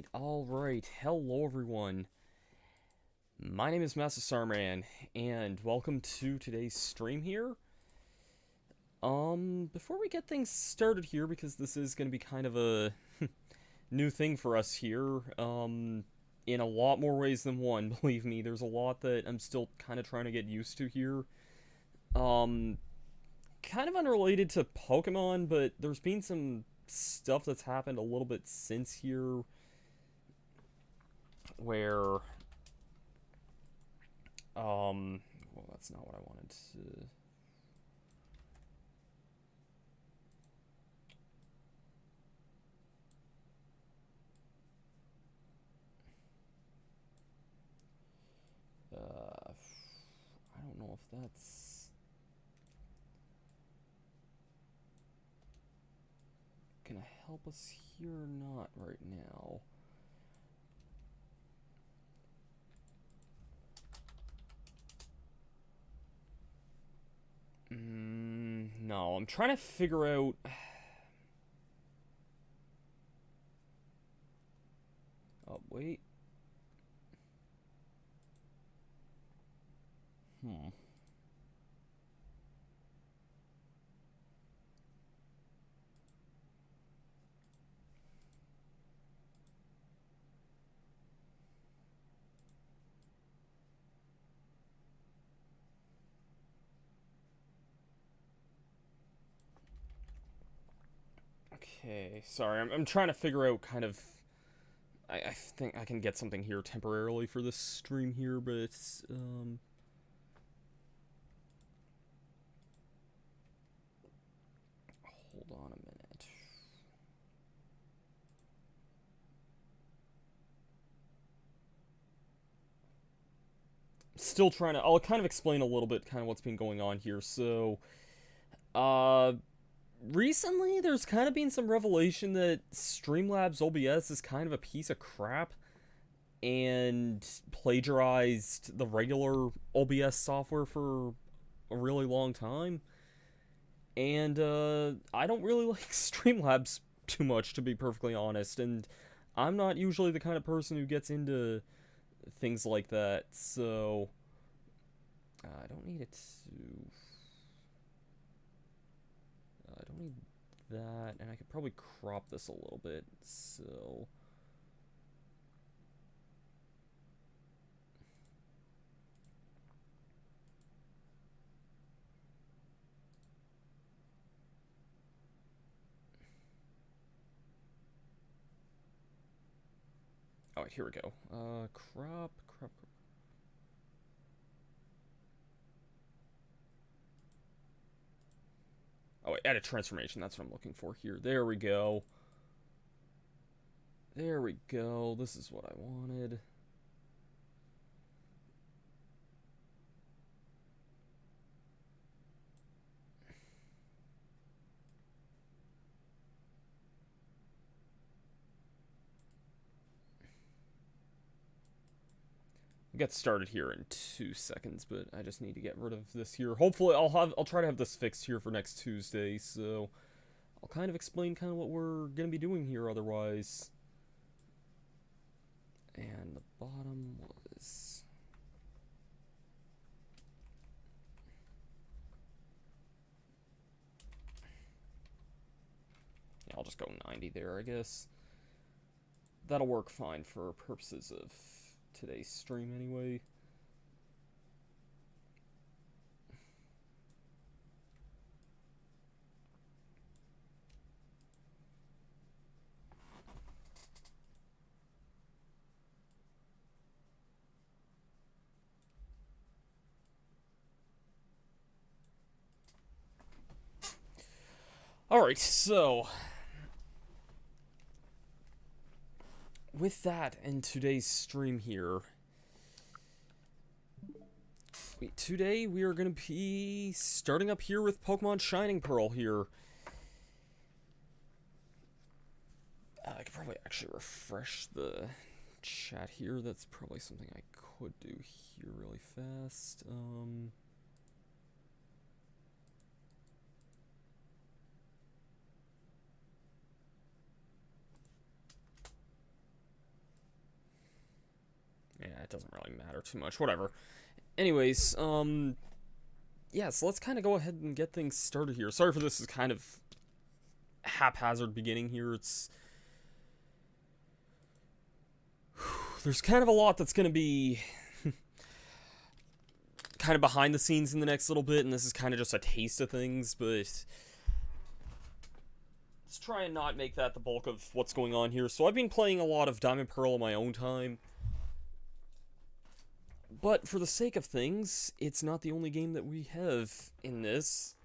Alright. Hello, everyone. My name is Masterstarman, and welcome to today's stream here. Before we get things started here, because this is going to be kind of a new thing for us here, in a lot more ways than one, believe me. There's a lot that I'm still kind of trying to get used to here. Um, Kind of unrelated to Pokemon, but there's been some stuff that's happened a little bit since here where well, that's not what I wanted to. I don't know if that's gonna help us here or not right now. No, I'm trying to figure out. Oh, wait. Hmm. Okay, sorry. I'm trying to figure out kind of. I think I can get something here temporarily for this stream here, but hold on a minute. Still trying to. I'll kind of explain a little bit kind of what's been going on here. So, uh, recently there's kind of been some revelation that Streamlabs OBS is kind of a piece of crap and plagiarized the regular OBS software for a really long time. And I don't really like Streamlabs too much, to be perfectly honest. And I'm not usually the kind of person who gets into things like that. So I don't need it to. I don't need that, and I could probably crop this a little bit. So. Oh, here we go. Crop. Oh, wait, edit transformation. That's what I'm looking for here. There we go. There we go. This is what I wanted. We'll get started here in 2 seconds, but I just need to get rid of this here. Hopefully, I'll try to have this fixed here for next Tuesday. So I'll kind of explain kind of what we're gonna be doing here. Otherwise, and the bottom was. Yeah, I'll just go 90 there, I guess. That'll work fine for purposes of today's stream anyway. Alright, so with that and today's stream here, today we are going to be starting up here with Pokemon Shining Pearl here. I could probably actually refresh the chat here. That's probably something I could do here really fast. doesn't really matter too much. Whatever. Anyways, yeah, so let's kind of go ahead and get things started here. Sorry for this is kind of haphazard beginning here. There's kind of a lot that's going to be kind of behind the scenes in the next little bit, and this is kind of just a taste of things, but let's try and not make that the bulk of what's going on here. So I've been playing a lot of Diamond Pearl in my own time, but for the sake of things, it's not the only game that we have in this.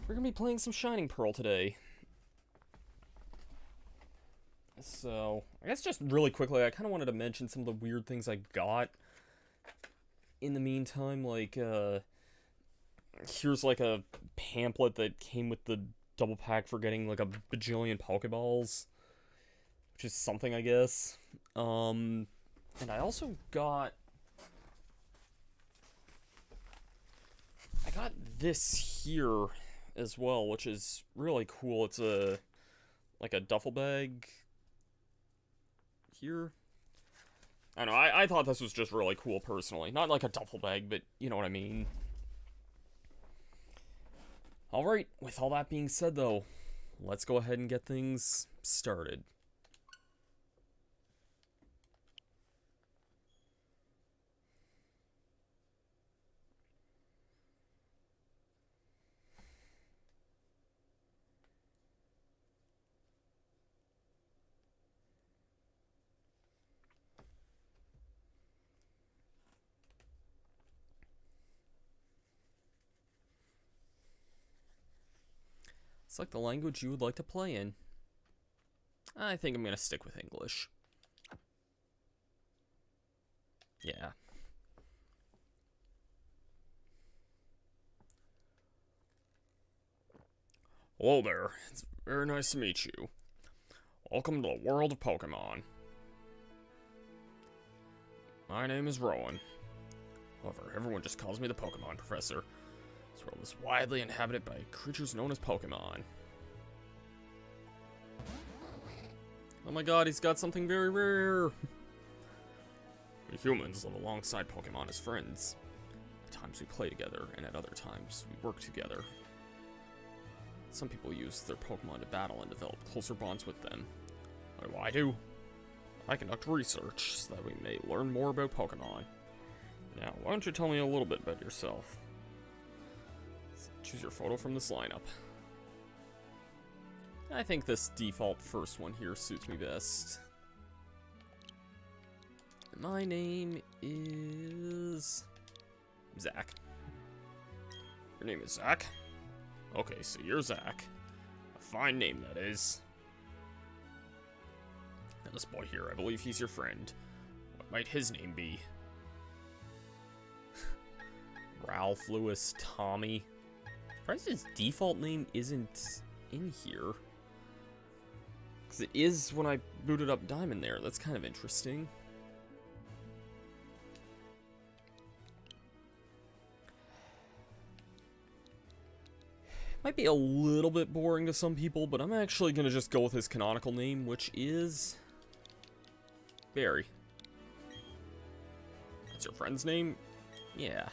We're going to be playing some Shining Pearl today. So, I guess just really quickly, I kind of wanted to mention some of the weird things I got in the meantime. Like, here's like a pamphlet that came with the double pack for getting like a bajillion Pokeballs, which is something, I guess. And I also got... I got this here as well, which is really cool. It's like a duffel bag here. I don't know, I thought this was just really cool personally. Not like a duffel bag, but you know what I mean. Alright, with all that being said though, let's go ahead and get things started. Select the language you would like to play in. I think I'm going to stick with English. Yeah. Hello there. It's very nice to meet you. Welcome to the world of Pokemon. My name is Rowan. However, everyone just calls me the Pokemon Professor. This world is widely inhabited by creatures known as Pokemon. Oh my god, he's got something very rare! We humans live alongside Pokemon as friends. At times we play together, and at other times we work together. Some people use their Pokemon to battle and develop closer bonds with them. What do I do? I conduct research so that we may learn more about Pokemon. Now, why don't you tell me a little bit about yourself? Choose your photo from this lineup. I think this default first one here suits me best. My name is... Zach. Your name is Zach? Okay, so you're Zach. A fine name, that is. Now this boy here, I believe he's your friend. What might his name be? Ralph, Lewis, Tommy. Surprised his default name isn't in here. Because it is when I booted up Diamond there. That's kind of interesting. Might be a little bit boring to some people, but I'm actually going to just go with his canonical name, which is... Barry. That's your friend's name? Yeah.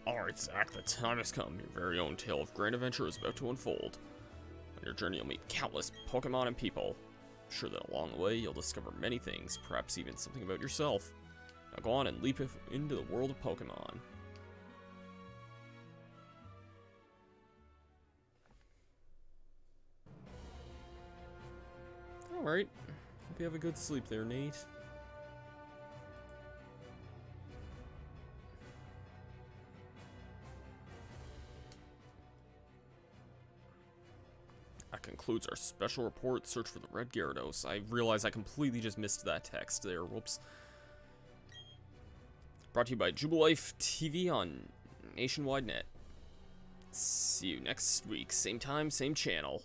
Alright, Zach, the time has come. Your very own tale of great adventure is about to unfold. On your journey, you'll meet countless Pokemon and people. I'm sure that along the way, you'll discover many things, perhaps even something about yourself. Now go on and leap into the world of Pokemon. Alright. Hope you have a good sleep there, Nate. That concludes our special report, search for the Red Gyarados. I realize I completely just missed that text there, whoops. Brought to you by Jubilife TV on Nationwide Net. See you next week, same time, same channel.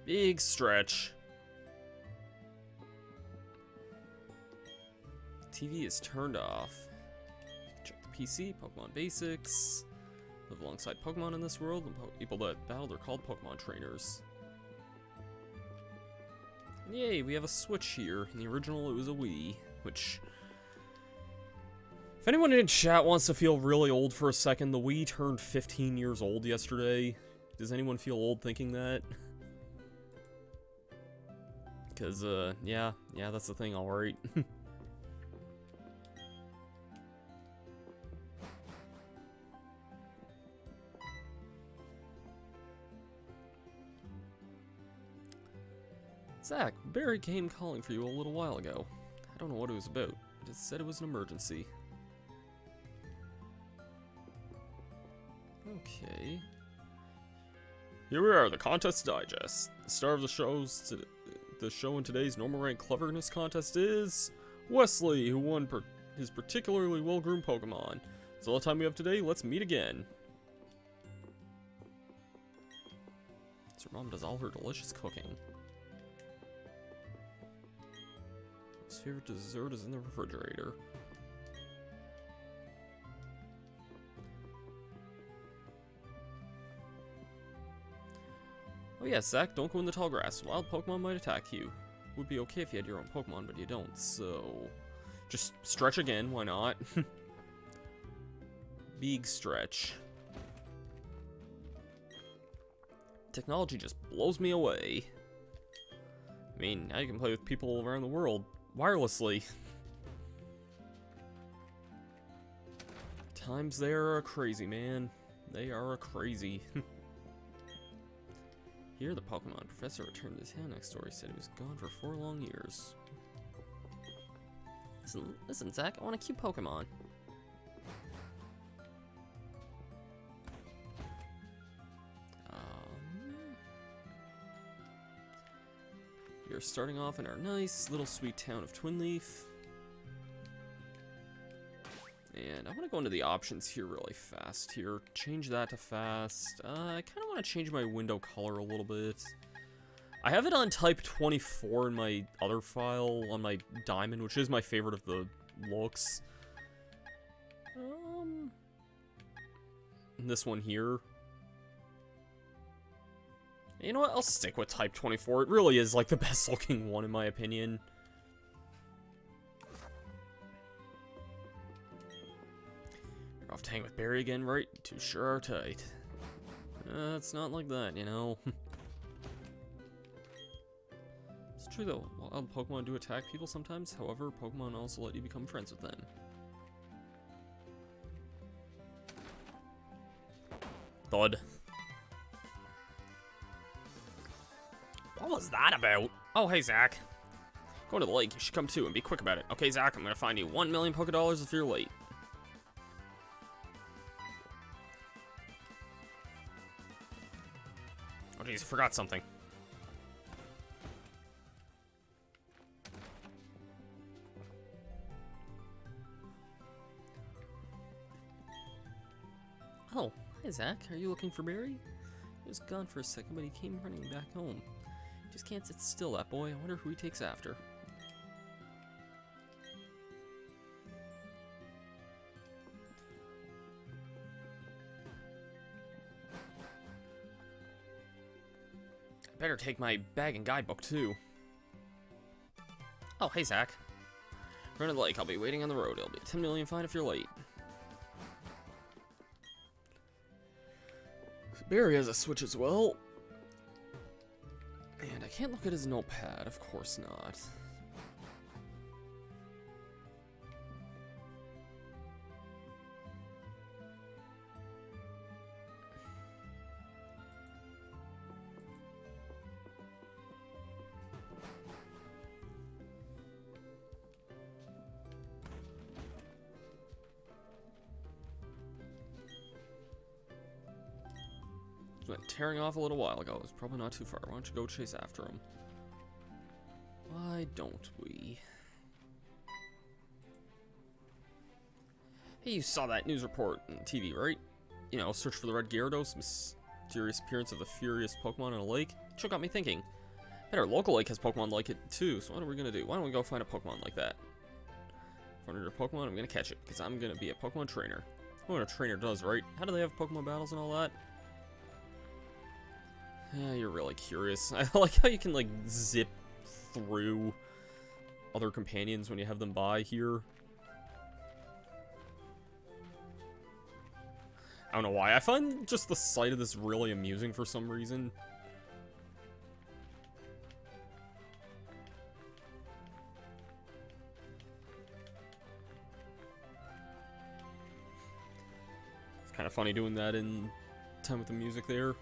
Big stretch. TV is turned off. Check the PC, Pokemon Basics. Live alongside Pokemon in this world, and people that battle are called Pokemon trainers. And yay, we have a Switch here. In the original, it was a Wii, which... If anyone in chat wants to feel really old for a second, the Wii turned 15 years old yesterday. Does anyone feel old thinking that? Because, yeah, that's the thing, alright. Zach, Barry came calling for you a little while ago. I don't know what it was about. It just said it was an emergency. Okay. Here we are, the Contest Digest. The star of the show in today's normal rank cleverness contest is Wesley, who won his particularly well-groomed Pokemon. That's all the time we have today. Let's meet again. So her mom does all her delicious cooking. His favorite dessert is in the refrigerator. Oh yeah, Zach, don't go in the tall grass. Wild Pokemon might attack you. Would be okay if you had your own Pokemon, but you don't, so... Just stretch again, why not? Big stretch. Technology just blows me away. I mean, now you can play with people around the world wirelessly. Times there are crazy, man. They are crazy. Here, the Pokemon professor returned to town next door. He said he was gone for 4 long years. Listen, Zach, I want a cute Pokemon. We are starting off in our nice little sweet town of Twinleaf. And I want to go into the options here really fast here. Change that to fast. I kind of want to change my window color a little bit. I have it on type 24 in my other file on my diamond, which is my favorite of the looks. This one here. You know what? I'll stick with type 24. It really is like the best looking one in my opinion. Off to hang with Barry again, right? Too sure are tight. It's not like that, you know. It's true though, wild Pokemon do attack people sometimes, however, Pokemon also let you become friends with them. Thud. What was that about? Oh, hey, Zach. Going to the lake, you should come too, and be quick about it. Okay, Zach, I'm gonna find you 1 million Pokédollars if you're late. Oh jeez, I forgot something. Oh, hi Zach, are you looking for Barry? He was gone for a second, but he came running back home. Just can't sit still, that boy. I wonder who he takes after. Better take my bag and guidebook, too. Oh, hey, Zach. Run to the lake. I'll be waiting on the road. It'll be a 10 million fine if you're late. Barry has a Switch as well. And I can't look at his notepad. Of course not. Went tearing off a little while ago. It's probably not too far. Why don't you go chase after him? Why don't we? Hey, you saw that news report on TV, right? You know, search for the red Gyarados, mysterious appearance of the furious Pokemon in a lake. It got me thinking. Bet our local lake has Pokemon like it too, so what are we gonna do? Why don't we go find a Pokemon like that? Find your Pokemon, I'm gonna catch it, because I'm gonna be a Pokemon trainer. What a trainer does, right? How do they have Pokemon battles and all that? Yeah, you're really curious. I like how you can, like, zip through other companions when you have them by here. I don't know why. I find just the sight of this really amusing for some reason. It's kind of funny doing that in time with the music there.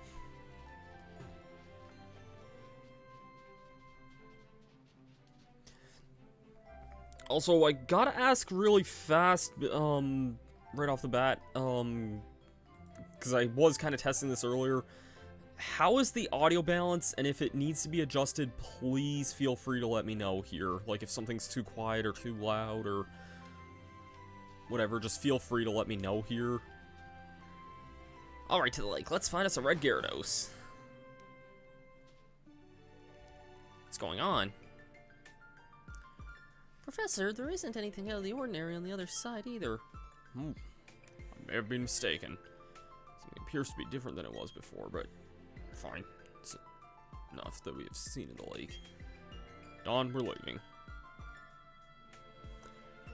Also, I gotta ask really fast, right off the bat, because I was kind of testing this earlier. How is the audio balance, and if it needs to be adjusted, please feel free to let me know here. Like, if something's too quiet or too loud or whatever, just feel free to let me know here. Alright, to the lake. Let's find us a red Gyarados. What's going on? Professor, there isn't anything out of the ordinary on the other side either. I may have been mistaken. Something appears to be different than it was before, but fine. It's enough that we have seen in the lake. Dawn, we're leaving.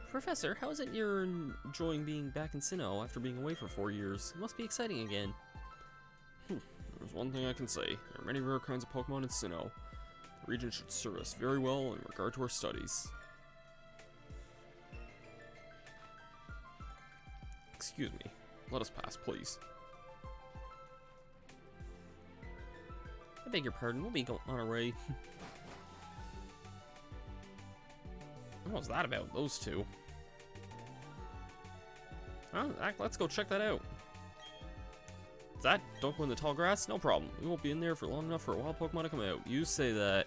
Professor, how is it you're enjoying being back in Sinnoh after being away for 4 years? It must be exciting again. There's one thing I can say. There are many rare kinds of Pokemon in Sinnoh. The region should serve us very well in regard to our studies. Excuse me. Let us pass, please. I beg your pardon. We'll be going on our way. What was that about? Those two. Huh? Let's go check that out. Is that? Don't go in the tall grass? No problem. We won't be in there for long enough for a wild Pokemon to come out. You say that.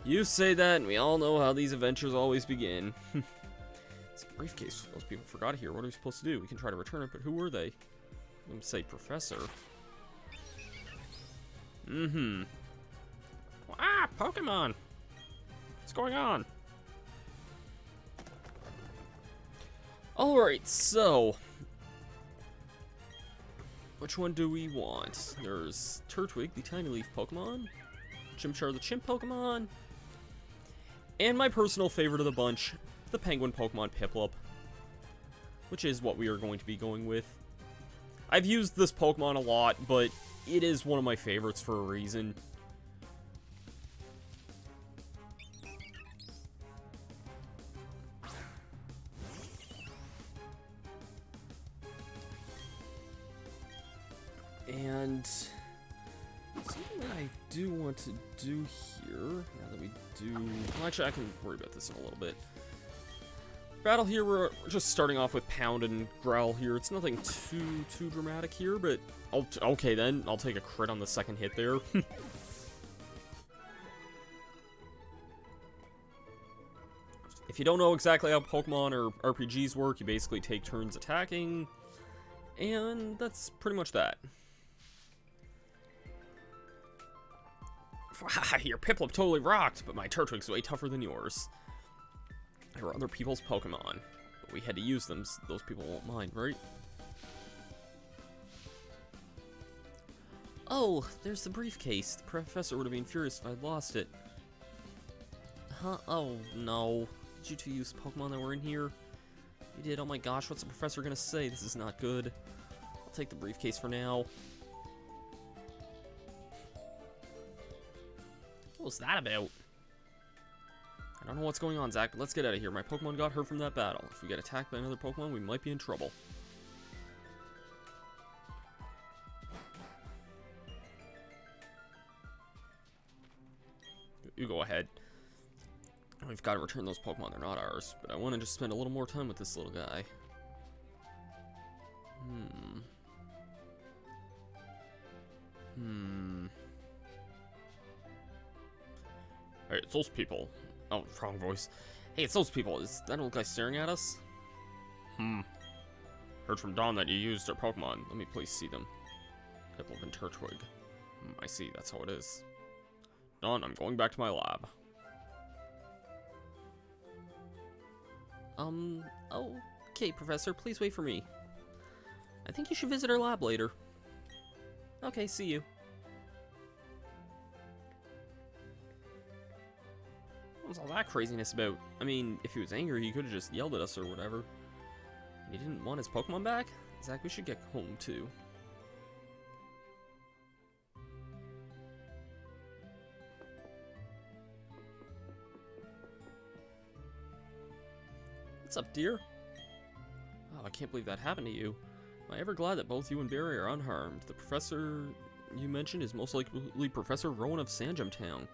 You say that, and we all know how these adventures always begin. It's a briefcase. Those people forgot it here. What are we supposed to do? We can try to return it, but who were they? I'm gonna say Professor. Ah, Pokemon! What's going on? Alright, so... which one do we want? There's Turtwig, the tiny leaf Pokemon. Chimchar, the chimp Pokemon. And my personal favorite of the bunch, the penguin Pokemon Piplup, which is what we are going to be going with. I've used this Pokemon a lot, but it is one of my favorites for a reason. And something that I do want to do here, now that we do... well, actually, I can worry about this in a little bit. Battle here, we're just starting off with Pound and Growl here. It's nothing too dramatic here, but... okay, then. I'll take a crit on the second hit there. If you don't know exactly how Pokemon or RPGs work, you basically take turns attacking. And that's pretty much that. Your Piplup totally rocked, but my Turtwig's way tougher than yours. There were other people's Pokemon, but we had to use them so those people won't mind, right? Oh, there's the briefcase. The professor would have been furious if I'd lost it. Huh? Oh, no. Did you two use Pokemon that were in here? You did? Oh my gosh, what's the professor gonna say? This is not good. I'll take the briefcase for now. What was that about? I don't know what's going on, Zach, but let's get out of here. My Pokemon got hurt from that battle. If we get attacked by another Pokemon, we might be in trouble. You go ahead. We've got to return those Pokemon. They're not ours. But I want to just spend a little more time with this little guy. Hey, it's those people. Oh, wrong voice. Hey, it's those people. Is that old guy staring at us? Heard from Dawn that you used their Pokemon. Let me please see them. Piplup and Turtwig. I see. That's how it is. Dawn, I'm going back to my lab. Okay, Professor, please wait for me. I think you should visit our lab later. Okay, see you. What was all that craziness about? I mean, if he was angry, he could have just yelled at us or whatever. He didn't want his Pokemon back? Zach, we should get home too. What's up, dear? Oh, I can't believe that happened to you. Am I ever glad that both you and Barry are unharmed? The professor you mentioned is most likely Professor Rowan of Sanjum Town.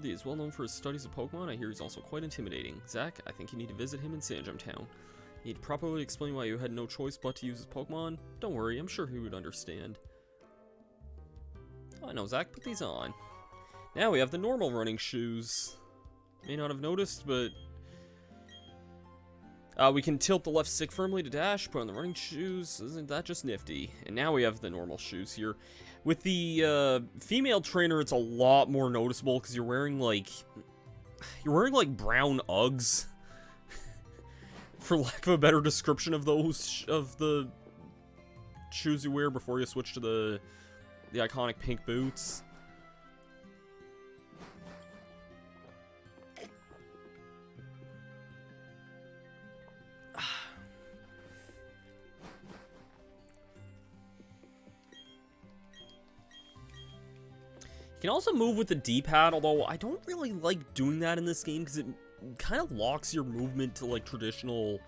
He is well known for his studies of Pokemon. I hear he's also quite intimidating. Zach, I think you need to visit him in Sanjum Town. You need to properly explain why you had no choice but to use his Pokemon. Don't worry, I'm sure he would understand. Oh, I know, Zach, put these on. Now we have the normal running shoes. May not have noticed, but we can tilt the left stick firmly to dash, put on the running shoes. Isn't that just nifty? And now we have the normal shoes here. With the female trainer, it's a lot more noticeable because you're wearing like brown Uggs, for lack of a better description of those of the shoes you wear before you switch to the iconic pink boots. You can also move with the D-pad, although I don't really like doing that in this game because it kind of locks your movement to like traditional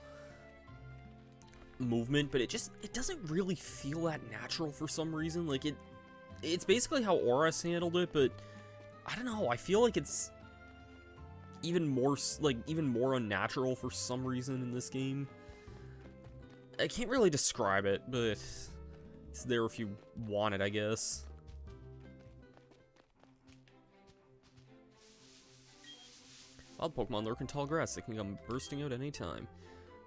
movement, but it doesn't really feel that natural for some reason. Like it's basically how Oris handled it, but I don't know, I feel like it's even more unnatural for some reason in this game. I can't really describe it, but it's there if you want it, I guess. Wild Pokemon lurk in tall grass. They can come bursting out any time.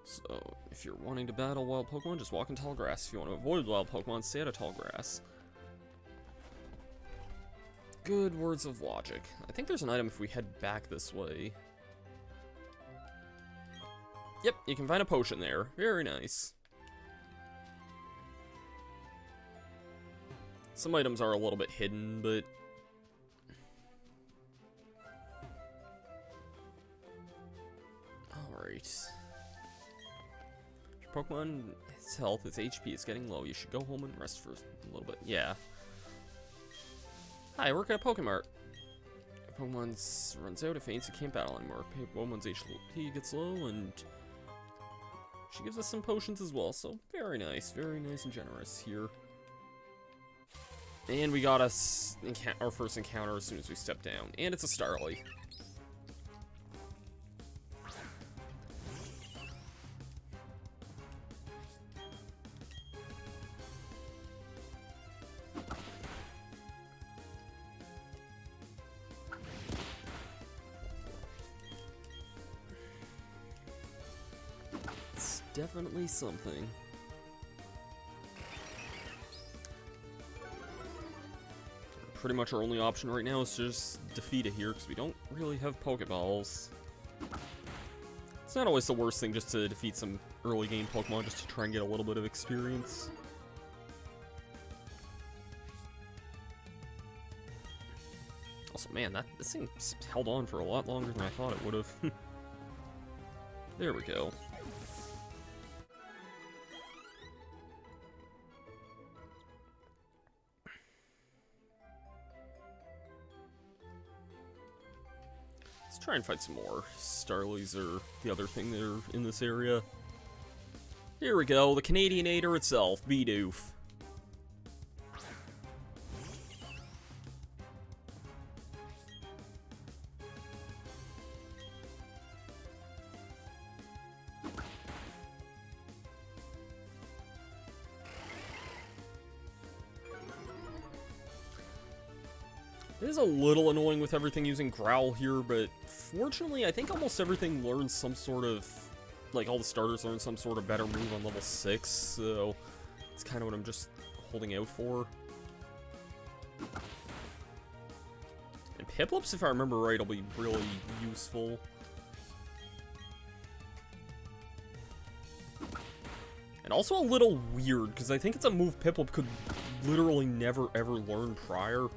So, if you're wanting to battle wild Pokemon, just walk in tall grass. If you want to avoid wild Pokemon, stay out of tall grass. Good words of logic. I think there's an item if we head back this way. Yep, you can find a potion there. Very nice. Some items are a little bit hidden, but alright. Your Pokemon, its health, its HP is getting low. You should go home and rest for a little bit. Yeah. Hi, I work at a Pokemart. If Pokemon's runs out, it faints, it can't battle anymore. Pokemon's HP gets low, and she gives us some potions as well. So, very nice and generous here. And we got us our first encounter as soon as we step down. And it's a Starly. It's definitely something. Pretty much our only option right now is to just defeat it here, because we don't really have Pokeballs. It's not always the worst thing just to defeat some early game Pokemon, just to try and get a little bit of experience. Also, man, this thing held on for a lot longer than I thought it would have. There we go. Let's try and fight some more. Starlies are the other thing that are in this area. Here we go, the Canadianator itself, Bidoof. It is a little annoying with everything using Growl here, but fortunately, I think almost everything learns some sort of, like, all the starters learn some sort of better move on level 6, so it's kind of what I'm just holding out for. And Piplups, if I remember right, will be really useful. And And also a little weird, because I think it's a move Piplup could literally never ever learn prior.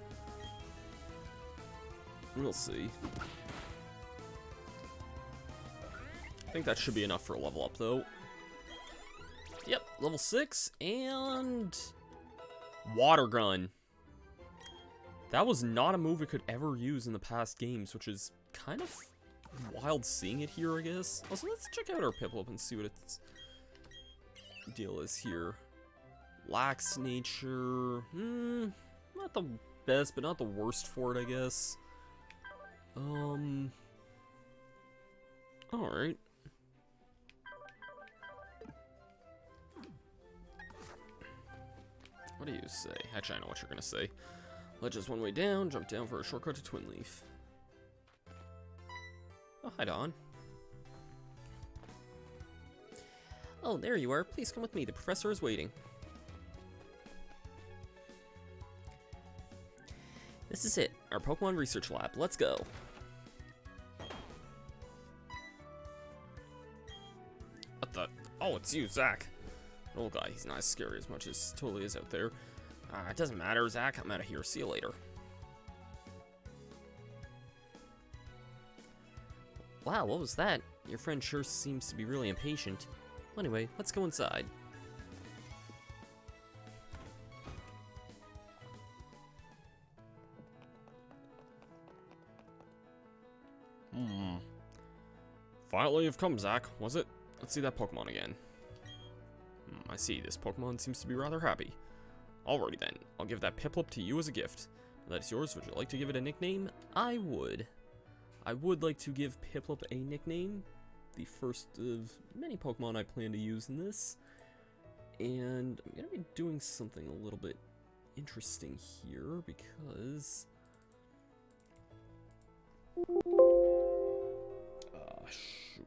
We'll see. I think that should be enough for a level up, though. Yep, level 6, and... Water Gun. That was not a move it could ever use in the past games, which is kind of wild seeing it here, I guess. Also, let's check out our Piplup and see what its deal is here. Lax nature. Not the best, but not the worst for it, I guess. Alright. What do you say? Actually, I know what you're gonna say. Ledge is one way down, jump down for a shortcut to Twin Leaf. Oh, hi, Dawn. Oh, there you are. Please come with me. The professor is waiting. This is it. Our Pokemon Research Lab. Let's go. What the? Oh, it's you, Zach. An old guy. He's not as scary as much as totally is out there. It doesn't matter, Zach. I'm out of here. See you later. Wow, what was that? Your friend sure seems to be really impatient. Anyway, let's go inside. Finally you've come, Zach. Was it? Let's see that Pokemon again. I see. This Pokemon seems to be rather happy. Alrighty then. I'll give that Piplup to you as a gift. That is yours. Would you like to give it a nickname? I would. I would like to give Piplup a nickname. The first of many Pokemon I plan to use in this. And I'm going to be doing something a little bit interesting here because... shoot,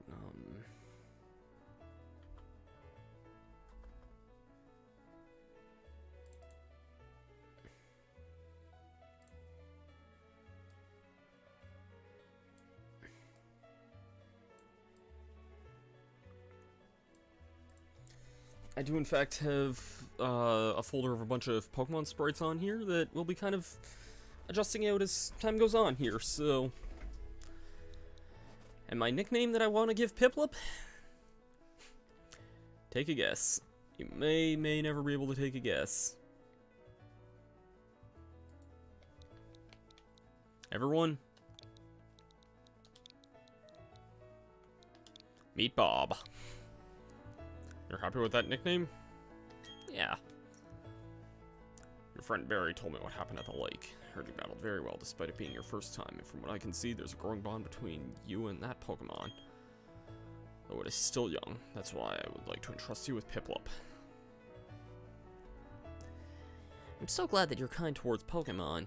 I do in fact have a folder of a bunch of Pokemon sprites on here that will be kind of adjusting out as time goes on here, so... And my nickname that I want to give Piplup? Take a guess. You may never be able to take a guess. Everyone? Meet Bob. You're happy with that nickname? Yeah. Your friend Barry told me what happened at the lake. Heard you battled very well despite it being your first time, and from what I can see, there's a growing bond between you and that Pokemon. Though it is still young, that's why I would like to entrust you with Piplup. I'm so glad that you're kind towards Pokemon.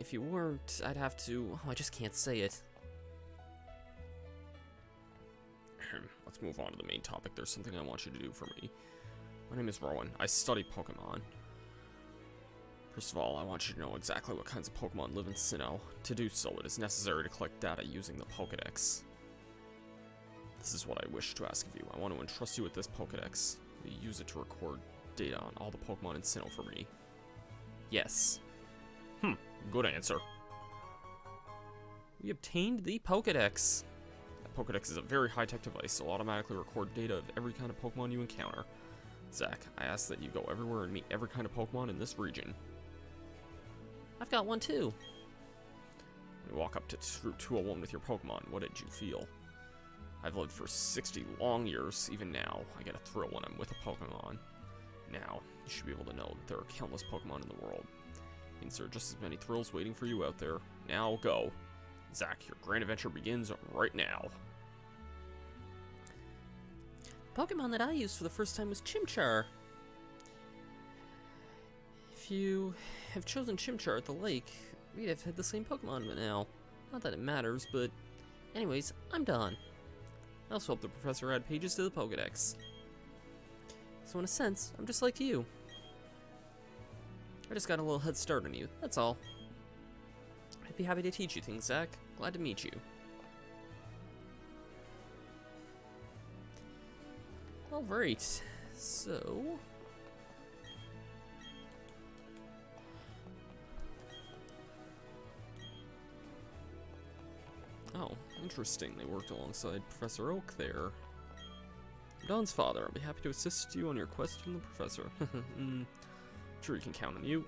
If you weren't, I'd have to... Oh, I just can't say it. Let's move on to the main topic. There's something I want you to do for me. My name is Rowan. I study Pokemon. First of all, I want you to know exactly what kinds of Pokemon live in Sinnoh. To do so, it is necessary to collect data using the Pokédex. This is what I wish to ask of you. I want to entrust you with this Pokédex. Will you use it to record data on all the Pokemon in Sinnoh for me? Yes. Good answer. We obtained the Pokédex. The Pokédex is a very high-tech device. It'll automatically record data of every kind of Pokemon you encounter. Zach, I ask that you go everywhere and meet every kind of Pokemon in this region. I've got one too. When you walk up to Route 201 with your Pokemon, what did you feel? I've lived for 60 long years. Even now, I get a thrill when I'm with a Pokemon. Now, you should be able to know that there are countless Pokemon in the world. Means there are just as many thrills waiting for you out there. Now, go. Zach, your grand adventure begins right now. The Pokemon that I used for the first time was Chimchar. If you have chosen Chimchar at the lake, we'd have had the same Pokemon by now. Not that it matters, but... Anyways, I'm done. I also hope the professor add pages to the Pokédex. So in a sense, I'm just like you. I just got a little head start on you, that's all. I'd be happy to teach you things, Zach. Glad to meet you. Alright, So... Oh, interesting. They worked alongside Professor Oak there. Don's father, I'll be happy to assist you on your quest from the professor. Sure you can count on you.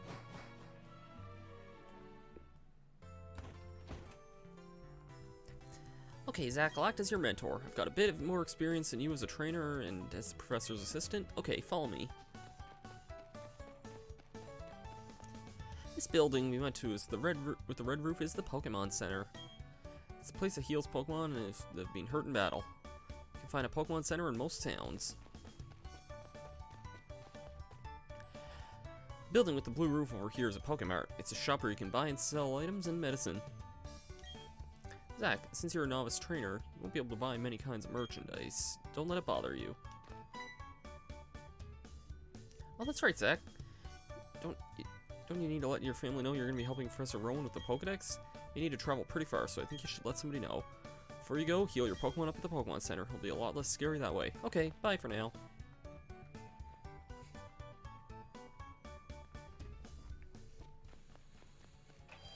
Okay, Zach, I'll act as your mentor. I've got a bit more experience than you as a trainer and as the professor's assistant. Okay, follow me. This building we went to is the with the red roof is the Pokemon Center. It's a place that heals Pokemon and if they've been hurt in battle. You can find a Pokemon Center in most towns. The building with the blue roof over here is a Pokemart. It's a shop where you can buy and sell items and medicine. Zach, since you're a novice trainer, you won't be able to buy many kinds of merchandise. Don't let it bother you. Oh, that's right, Zach. Don't you need to let your family know you're going to be helping Professor Rowan with the Pokedex? You need to travel pretty far, so I think you should let somebody know. Before you go, heal your Pokemon up at the Pokemon Center. It'll be a lot less scary that way. Okay, bye for now.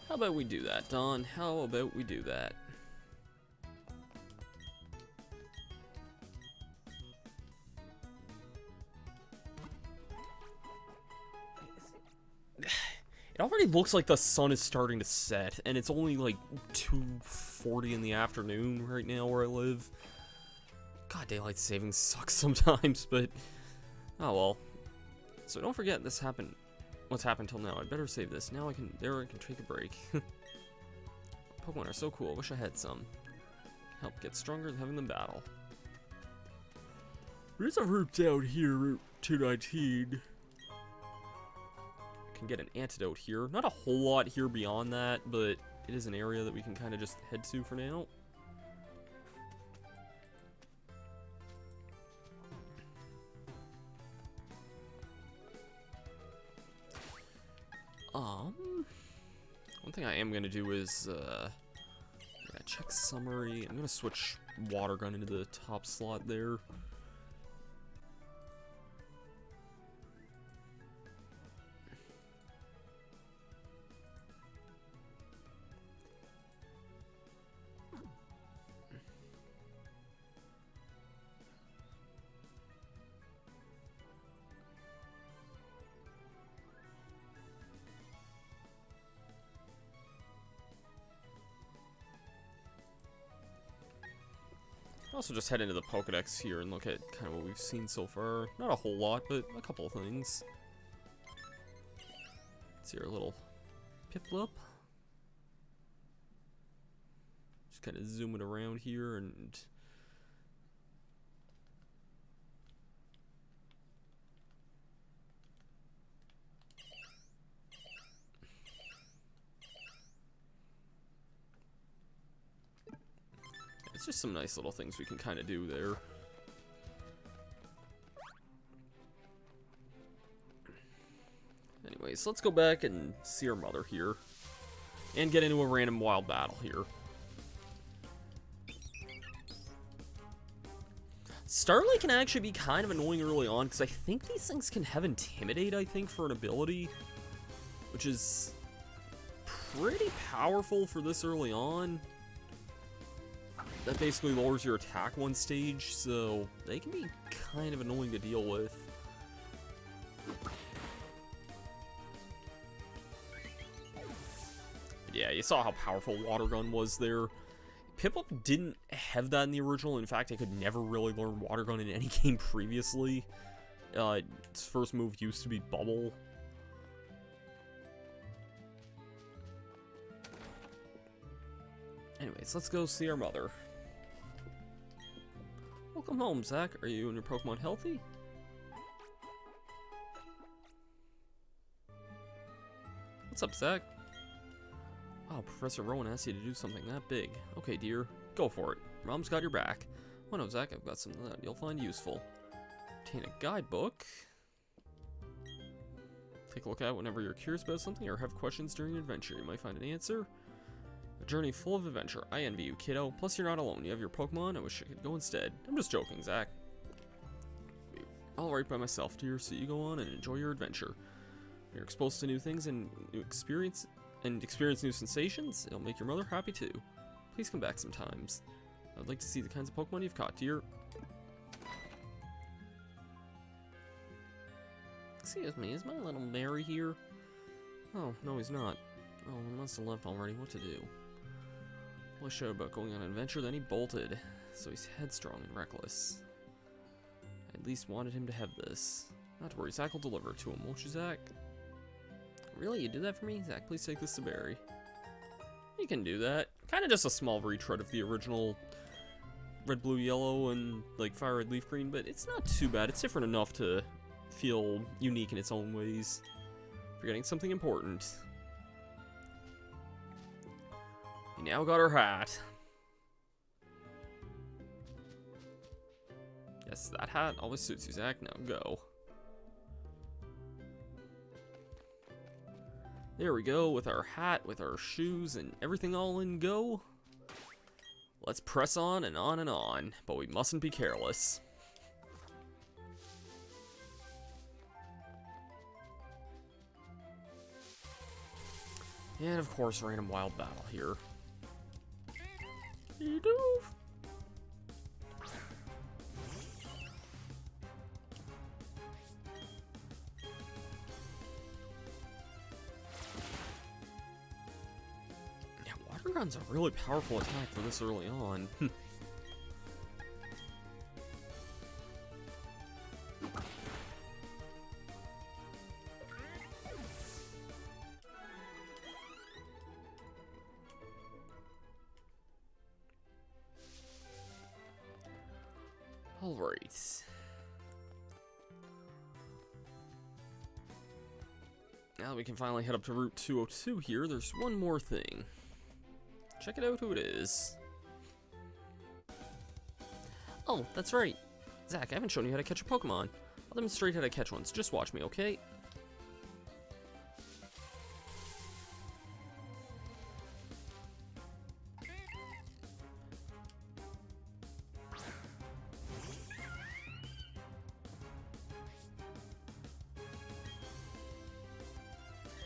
How about we do that, Don? How about we do that? It already looks like the sun is starting to set, and it's only like 2:40 in the afternoon right now where I live. God, daylight savings sucks sometimes, but oh well. So don't forget this happened. What's happened till now? I'd better save this. Now I can take a break. Pokemon are so cool. I wish I had some. Help get stronger than having them battle. There's a route down here, Route 219. Can get an antidote here. Not a whole lot here beyond that, but it is an area that we can kind of just head to for now. One thing I am gonna do is check summary. I'm gonna switch water gun into the top slot there. Also just head into the Pokedex here and look at kind of what we've seen so far. Not a whole lot, but a couple of things. Let's see our little Piplup. Just kind of zooming around here and... It's just some nice little things we can kind of do there. Anyways, let's go back and see our mother here. And get into a random wild battle here. Starlight can actually be kind of annoying early on, because I think these things can have Intimidate, I think, for an ability. Which is pretty powerful for this early on. That basically lowers your attack one stage, so they can be kind of annoying to deal with. But yeah, you saw how powerful Water Gun was there. Piplup didn't have that in the original. In fact, I could never really learn Water Gun in any game previously. Its first move used to be Bubble. Anyways, let's go see our mother. Welcome home, Zach. Are you and your Pokemon healthy? What's up, Zach? Wow, Professor Rowan asked you to do something that big. Okay, dear. Go for it. Mom's got your back. Oh no, Zach, I've got something that you'll find useful. Obtain a guidebook. Take a look at it whenever you're curious about something or have questions during your adventure. You might find an answer. A journey full of adventure. I envy you, kiddo. Plus, you're not alone. You have your Pokemon. I wish I could go instead. I'm just joking, Zach. All right by myself, dear, so you go on and enjoy your adventure. You're exposed to new things and experience new sensations. It'll make your mother happy too. Please come back sometimes. I'd like to see the kinds of Pokemon you've caught, dear. Excuse me, is my little Mary here? Oh, no, he's not. Oh, he must have left already. What to do? Well, I showed about going on an adventure, then he bolted. So he's headstrong and reckless. I at least wanted him to have this. Not to worry, Zach will deliver it to him, won't you, Zach? Really? You do that for me? Zach, please take this to Barry. You can do that. Kind of just a small retread of the original red, blue, yellow, and like fire red, leaf green, but it's not too bad. It's different enough to feel unique in its own ways. Forgetting something important. We now got our hat. Yes, that hat always suits you, Zach. Now go. There we go, with our hat, with our shoes, and everything all in go. Let's press on and on and on, but we mustn't be careless. And of course, random wild battle here. Yeah, water gun's a really powerful attack for this early on. Alright. Now that we can finally head up to Route 202 here, there's one more thing. Check it out who it is. Oh, that's right. Zach, I haven't shown you how to catch a Pokemon. I'll demonstrate how to catch one, so just watch me, okay?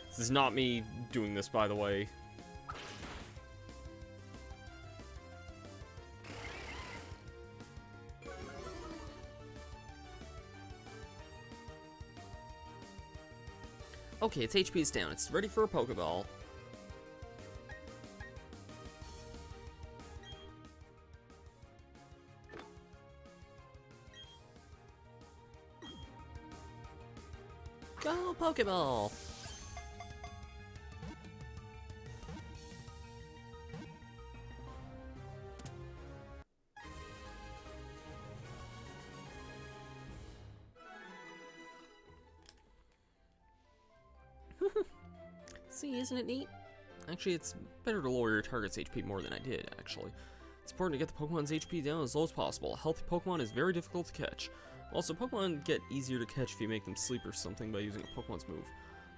This is not me doing this, by the way. Okay, its HP is down. It's ready for a Pokeball. Go, Pokeball! See, isn't it neat? Actually, it's better to lower your target's HP more than I did, actually. It's important to get the Pokemon's HP down as low as possible. A healthy Pokemon is very difficult to catch. Also, Pokemon get easier to catch if you make them sleep or something by using a Pokemon's move.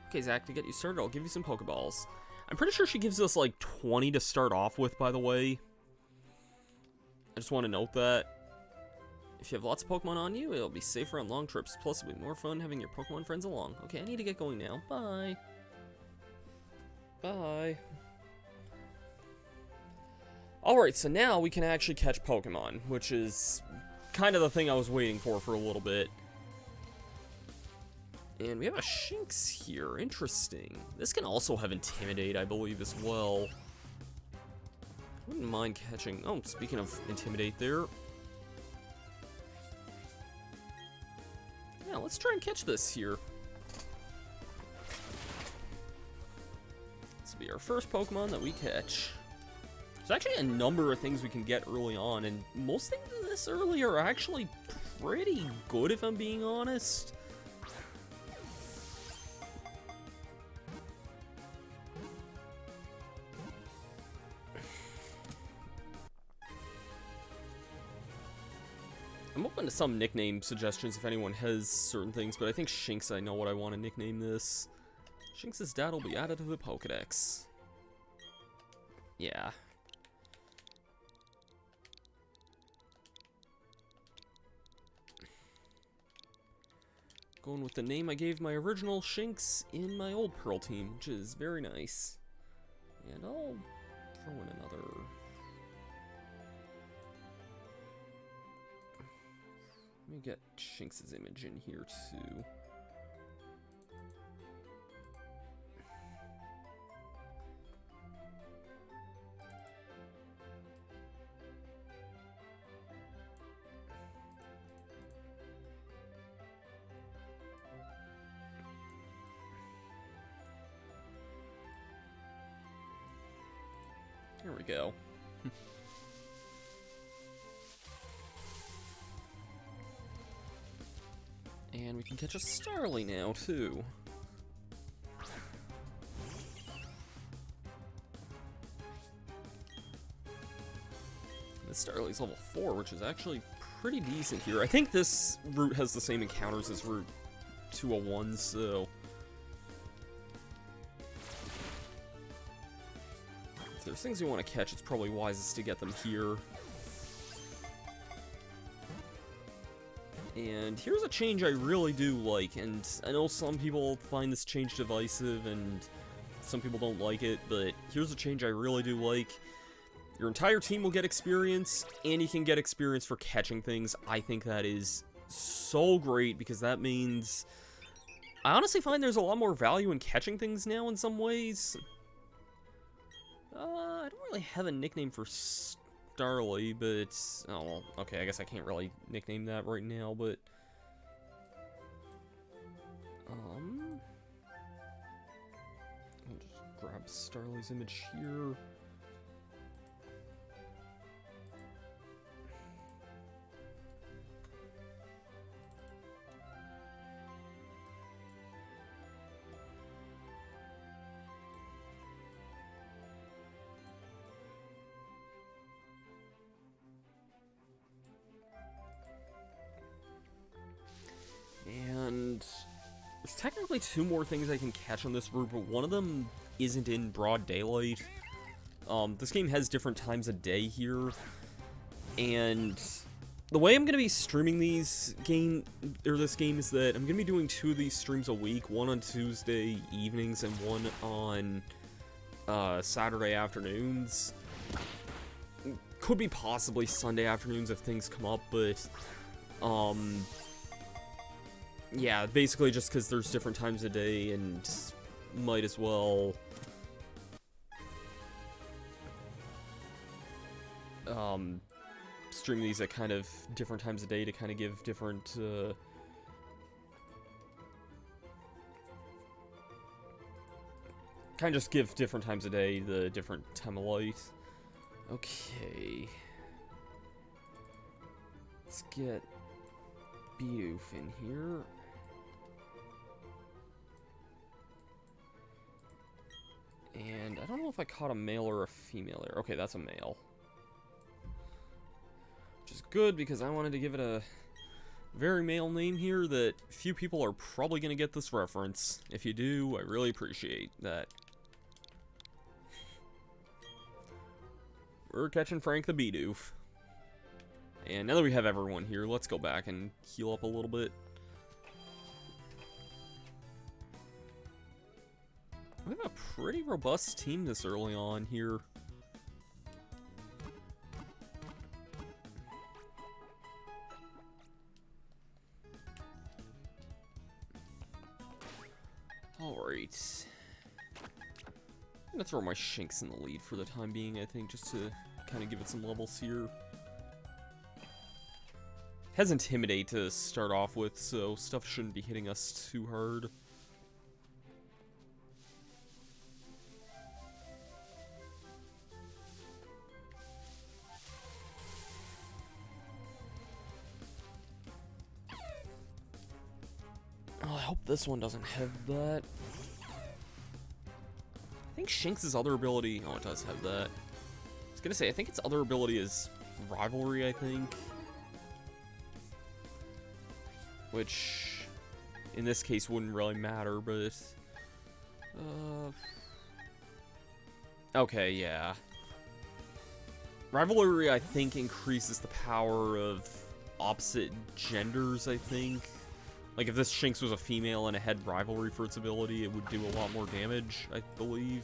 Okay, Zach, to get you started, I'll give you some Pokeballs. I'm pretty sure she gives us like 20 to start off with, by the way. I just want to note that. If you have lots of Pokemon on you, it'll be safer on long trips. Plus, it'll be more fun having your Pokemon friends along. Okay, I need to get going now. Bye. Bye. Alright, so now we can actually catch Pokemon, which is kind of the thing I was waiting for a little bit. And we have a Shinx here. Interesting. This can also have Intimidate, I believe, as well. I wouldn't mind catching... Oh, speaking of Intimidate there. Yeah, let's try and catch this here. This will be our first Pokemon that we catch. There's actually a number of things we can get early on, and most things this early are actually pretty good, if I'm being honest. I'm open to some nickname suggestions if anyone has certain things, but I think Shinx, I know what I want to nickname this. Shinx's dad will be added to the Pokedex. Yeah. Going with the name I gave my original Shinx in my old Pearl team, which is very nice. And I'll throw in another... Let me get Shinx's image in here, too. There we go. And we can catch a Starly now, too. This Starly's level 4, which is actually pretty decent here. I think this route has the same encounters as Route 201, so... If there's things you want to catch, it's probably wisest to get them here. And here's a change I really do like, and I know some people find this change divisive, and some people don't like it, but here's a change I really do like. Your entire team will get experience, and you can get experience for catching things. I think that is so great, because that means... I honestly find there's a lot more value in catching things now in some ways. I don't really have a nickname for Starly, but... Oh, well, okay, I guess I can't really nickname that right now, but... I'll just grab Starly's image here. And there's technically 2 more things I can catch on this route, but one of them isn't in broad daylight. This game has different times of day here, and the way I'm going to be streaming this game is that I'm going to be doing 2 of these streams a week, one on Tuesday evenings and one on Saturday afternoons. Could be possibly Sunday afternoons if things come up, but yeah, basically just because there's different times of day, and might as well stream these at kind of different times of day to kind of give different kind of just give different times of day the different time of light. Okay, let's get Bidoof in here. And I don't know if I caught a male or a female there. Okay, that's a male. Which is good, because I wanted to give it a very male name here that few people are probably going to get this reference. If you do, I really appreciate that. We're catching Frank the Bidoof. And now that we have everyone here, let's go back and heal up a little bit. We have a pretty robust team this early on here. Alright. I'm gonna throw my Shinx in the lead for the time being, I think, just to kind of give it some levels here. Has Intimidate to start off with, so stuff shouldn't be hitting us too hard. Oh, I hope this one doesn't have that. I think Shinx's other ability... Oh, it does have that. I was gonna say, I think its other ability is Rivalry, I think. Which, in this case, wouldn't really matter, but... Okay, yeah. Rivalry, I think, increases the power of opposite genders, I think. Like, if this Shinx was a female and it had rivalry for its ability, it would do a lot more damage, I believe.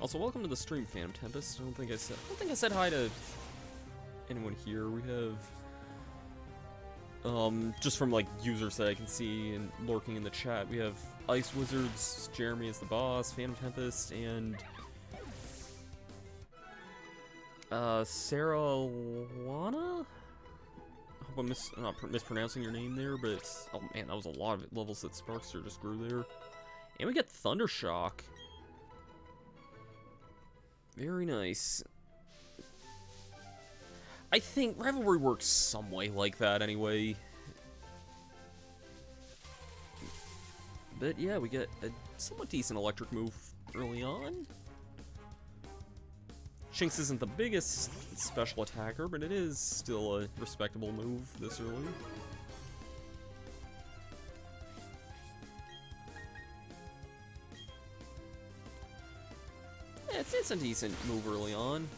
Also, welcome to the stream, Phantom Tempest. I don't think I said hi to anyone here. We have, just from, like, users that I can see and lurking in the chat, we have Ice Wizards, Jeremy is the boss, Phantom Tempest, and Sarah Lana? I hope I'm not mispronouncing your name there, but oh man, that was a lot of levels that Sparkster just grew there. And we get Thundershock. Very nice. I think Rivalry works some way like that anyway. But yeah, we get a somewhat decent electric move early on. Shinx isn't the biggest special attacker, but it is still a respectable move this early. Yeah, it's a decent move early on.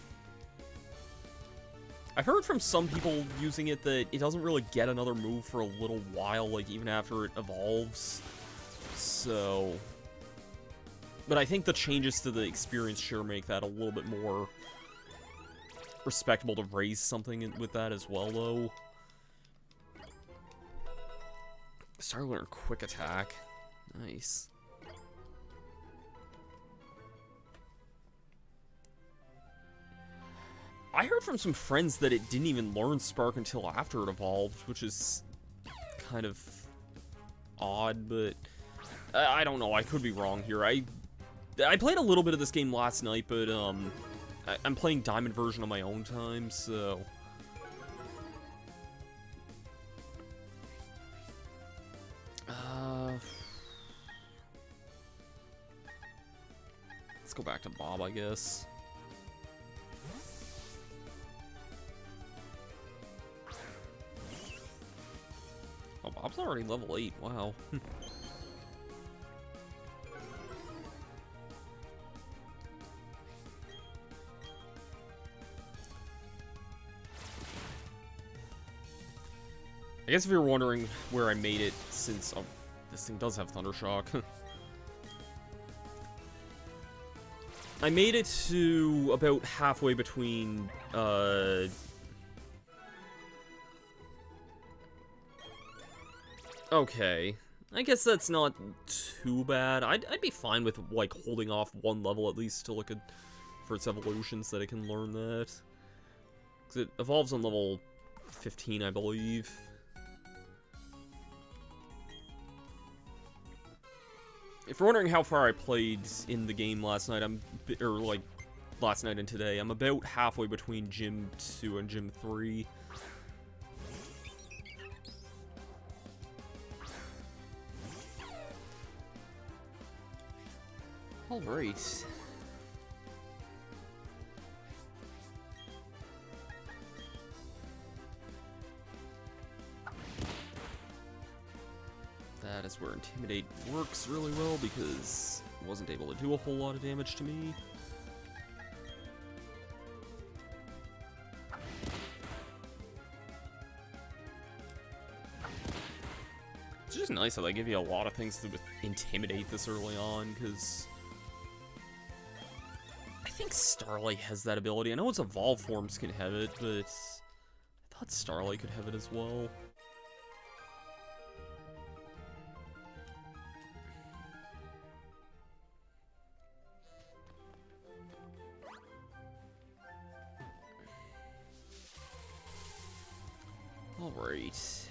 I've heard from some people using it that it doesn't really get another move for a little while, like even after it evolves. So... But I think the changes to the experience share make that a little bit more respectable to raise something with that as well, though. Started learning Quick Attack. Nice. I heard from some friends that it didn't even learn Spark until after it evolved, which is kind of odd, but I don't know. I could be wrong here. I played a little bit of this game last night, but I'm playing Diamond version on my own time, so... Let's go back to Bob, I guess. Oh, Bob's already level 8, wow. I guess if you're wondering where I made it, since this thing does have Thundershock. I made it to about halfway between, okay. I guess that's not too bad. I'd be fine with, like, holding off one level at least to look at for its evolution so that I can learn that. Because it evolves on level 15, I believe. If you're wondering how far I played in the game last night, last night and today, I'm about halfway between Gym 2 and Gym 3. Alright. That is where Intimidate works really well, because it wasn't able to do a whole lot of damage to me. It's just nice that they give you a lot of things to Intimidate this early on, because I think Starlight has that ability. I know its evolved forms can have it, but I thought Starlight could have it as well. Alright.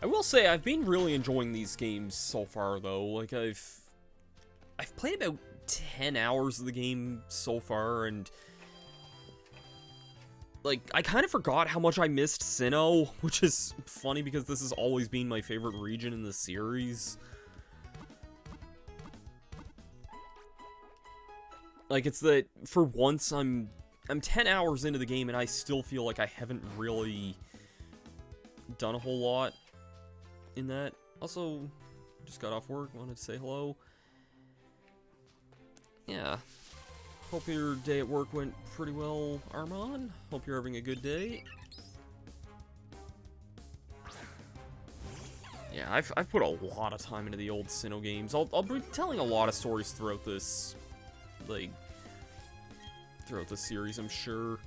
I will say, I've been really enjoying these games so far, though. Like, I've played about 10 hours of the game so far, and like, I kind of forgot how much I missed Sinnoh, which is funny because this has always been my favorite region in the series. Like, it's that, for once, I'm I'm 10 hours into the game, and I still feel like I haven't really done a whole lot in that. Also, just got off work, wanted to say hello. Yeah. Hope your day at work went pretty well, Armand. Hope you're having a good day. Yeah, I've put a lot of time into the old Sinnoh games. I'll be telling a lot of stories throughout this, like, throughout the series, I'm sure.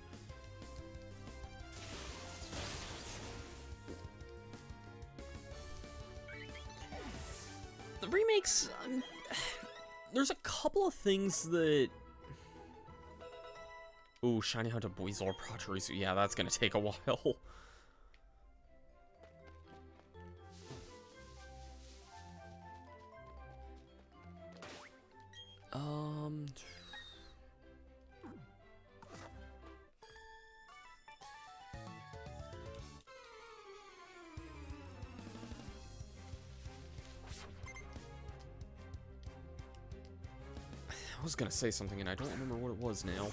The remakes, there's a couple of things that... Ooh, Shiny Hunt of Buizel Protrusu. Yeah, that's gonna take a while. I was gonna say something and I don't remember what it was now.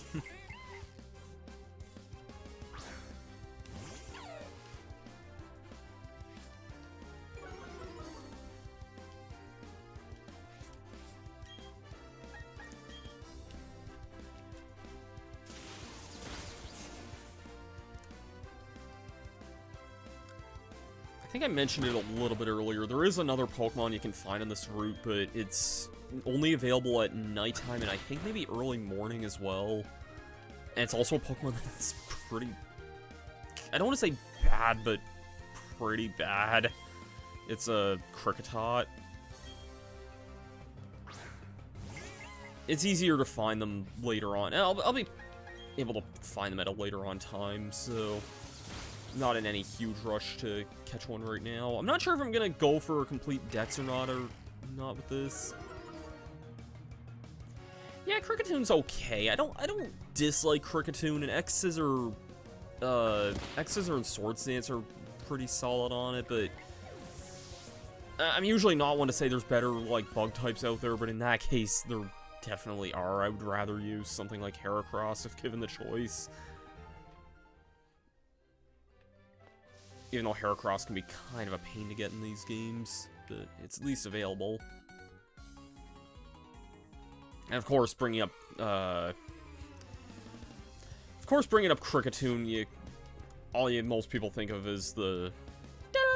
I think I mentioned it a little bit earlier. There is another Pokemon you can find on this route, but it's only available at nighttime and I think maybe early morning as well. And it's also a Pokemon that's pretty... I don't want to say bad, but pretty bad. It's a Qriketoon. It's easier to find them later on. I'll be able to find them at a later on time, so... Not in any huge rush to catch one right now. I'm not sure if I'm gonna go for a complete dex or not with this. Yeah, Qriketoon's okay. I don't dislike Qriketoon, and X-Scissor and Swords Dance are pretty solid on it, but I'm usually not one to say there's better, like, bug types out there, but in that case, there definitely are. I would rather use something like Heracross if given the choice. Even though Heracross can be kind of a pain to get in these games, but it's at least available. And of course, bringing up Qriketoon, most people think of is the... I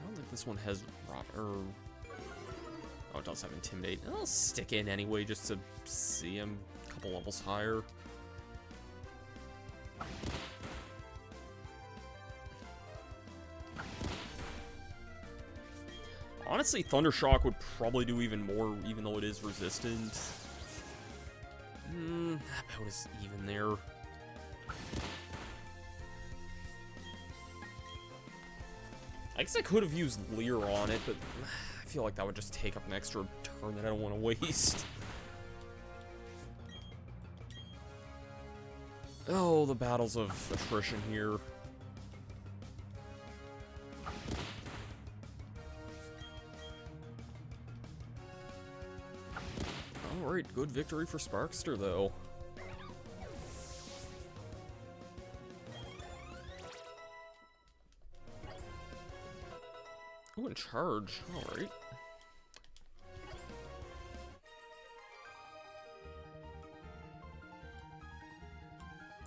don't think this one has oh, it does have Intimidate. I'll stick in anyway just to see him a couple levels higher. Honestly, Thundershock would probably do even more, even though it is resistant. About as even there. I guess I could have used Leer on it, but I feel like that would just take up an extra turn that I don't want to waste. Oh, the battles of attrition here. Alright, good victory for Sparkster, though. Ooh, in charge. Alright.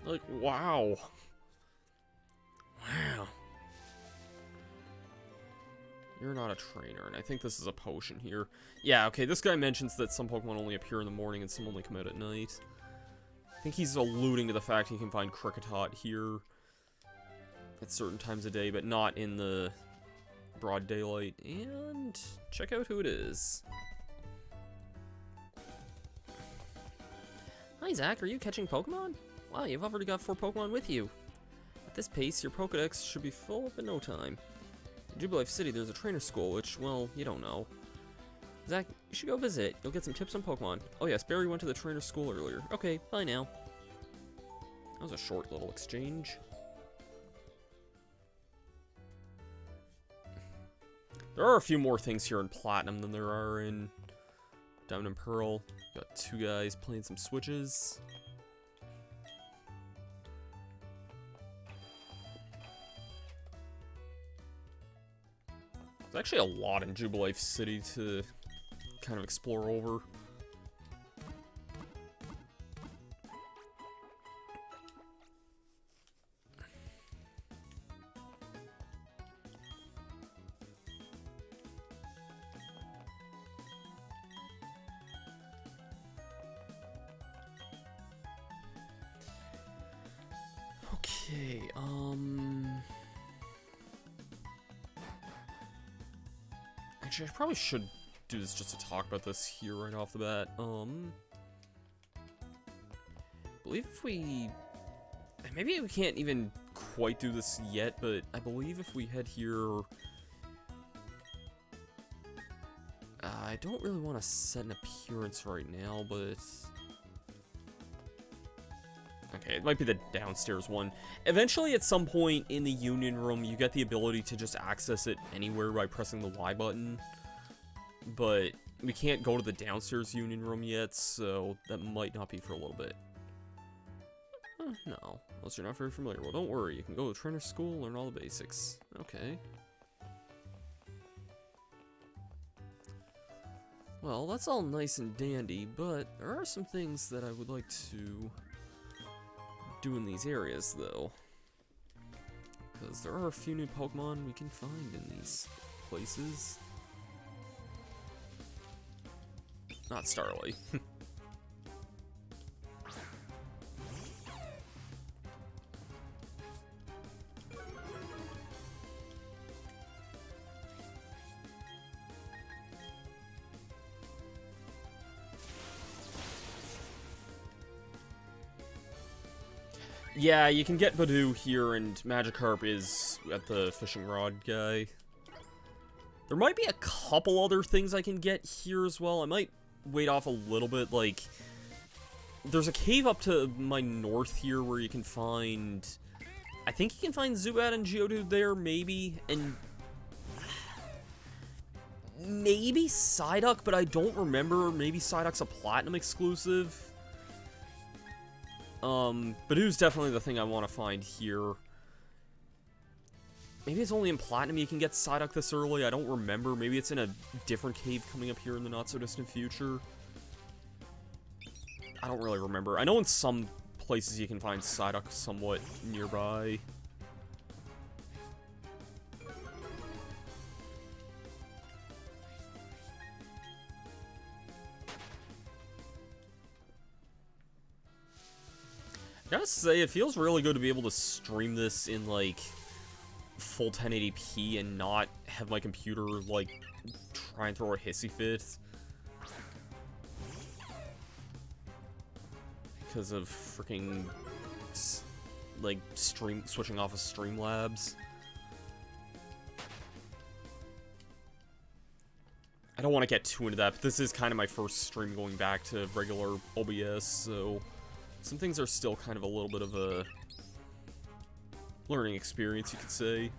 Like, wow. Wow. You're not a trainer, and I think this is a potion here. Yeah, okay, this guy mentions that some Pokemon only appear in the morning and some only come out at night. I think he's alluding to the fact he can find Qriketoon here at certain times of day, but not in the broad daylight. And check out who it is. Hi, Zach, are you catching Pokemon? Wow, you've already got 4 Pokemon with you. At this pace, your Pokedex should be full up in no time. In Jubilife City, there's a trainer school, which, well, you don't know. Zach, you should go visit. You'll get some tips on Pokemon. Oh yes, Barry went to the trainer school earlier. Okay, bye now. That was a short little exchange. There are a few more things here in Platinum than there are in Diamond and Pearl. Got two guys playing some switches. There's actually a lot in Jubilife City to kind of explore over. Okay, actually, I probably should do this just to talk about this here right off the bat. I believe if we... Maybe we can't even quite do this yet, but I believe if we head here... I don't really want to set an appearance right now, but... Okay, it might be the downstairs one. Eventually, at some point in the Union Room, you get the ability to just access it anywhere by pressing the Y button. But we can't go to the downstairs Union Room yet, so that might not be for a little bit. No, unless you're not very familiar. Well, don't worry, you can go to trainer school, learn all the basics. Okay. Well, that's all nice and dandy, but there are some things that I would like to do in these areas, though. Because there are a few new Pokemon we can find in these places. Not Starly. Yeah, you can get Badoo here, and Magikarp is at the fishing rod guy. There might be a couple other things I can get here as well. I might wait off a little bit, like... There's a cave up to my north here where you can find... I think you can find Zubat and Geodude there, maybe, and... Maybe Psyduck, but I don't remember. Maybe Psyduck's a Platinum exclusive. Badoo's definitely the thing I want to find here. Maybe it's only in Platinum you can get Psyduck this early, I don't remember. Maybe it's in a different cave coming up here in the not-so-distant future. I don't really remember. I know in some places you can find Psyduck somewhat nearby. I gotta say, it feels really good to be able to stream this in, like, full 1080p and not have my computer, like, try and throw a hissy fit. Because of freaking, like, switching off of Streamlabs. I don't want to get too into that, but this is kind of my first stream going back to regular OBS, so... Some things are still kind of a little bit of a learning experience, you could say.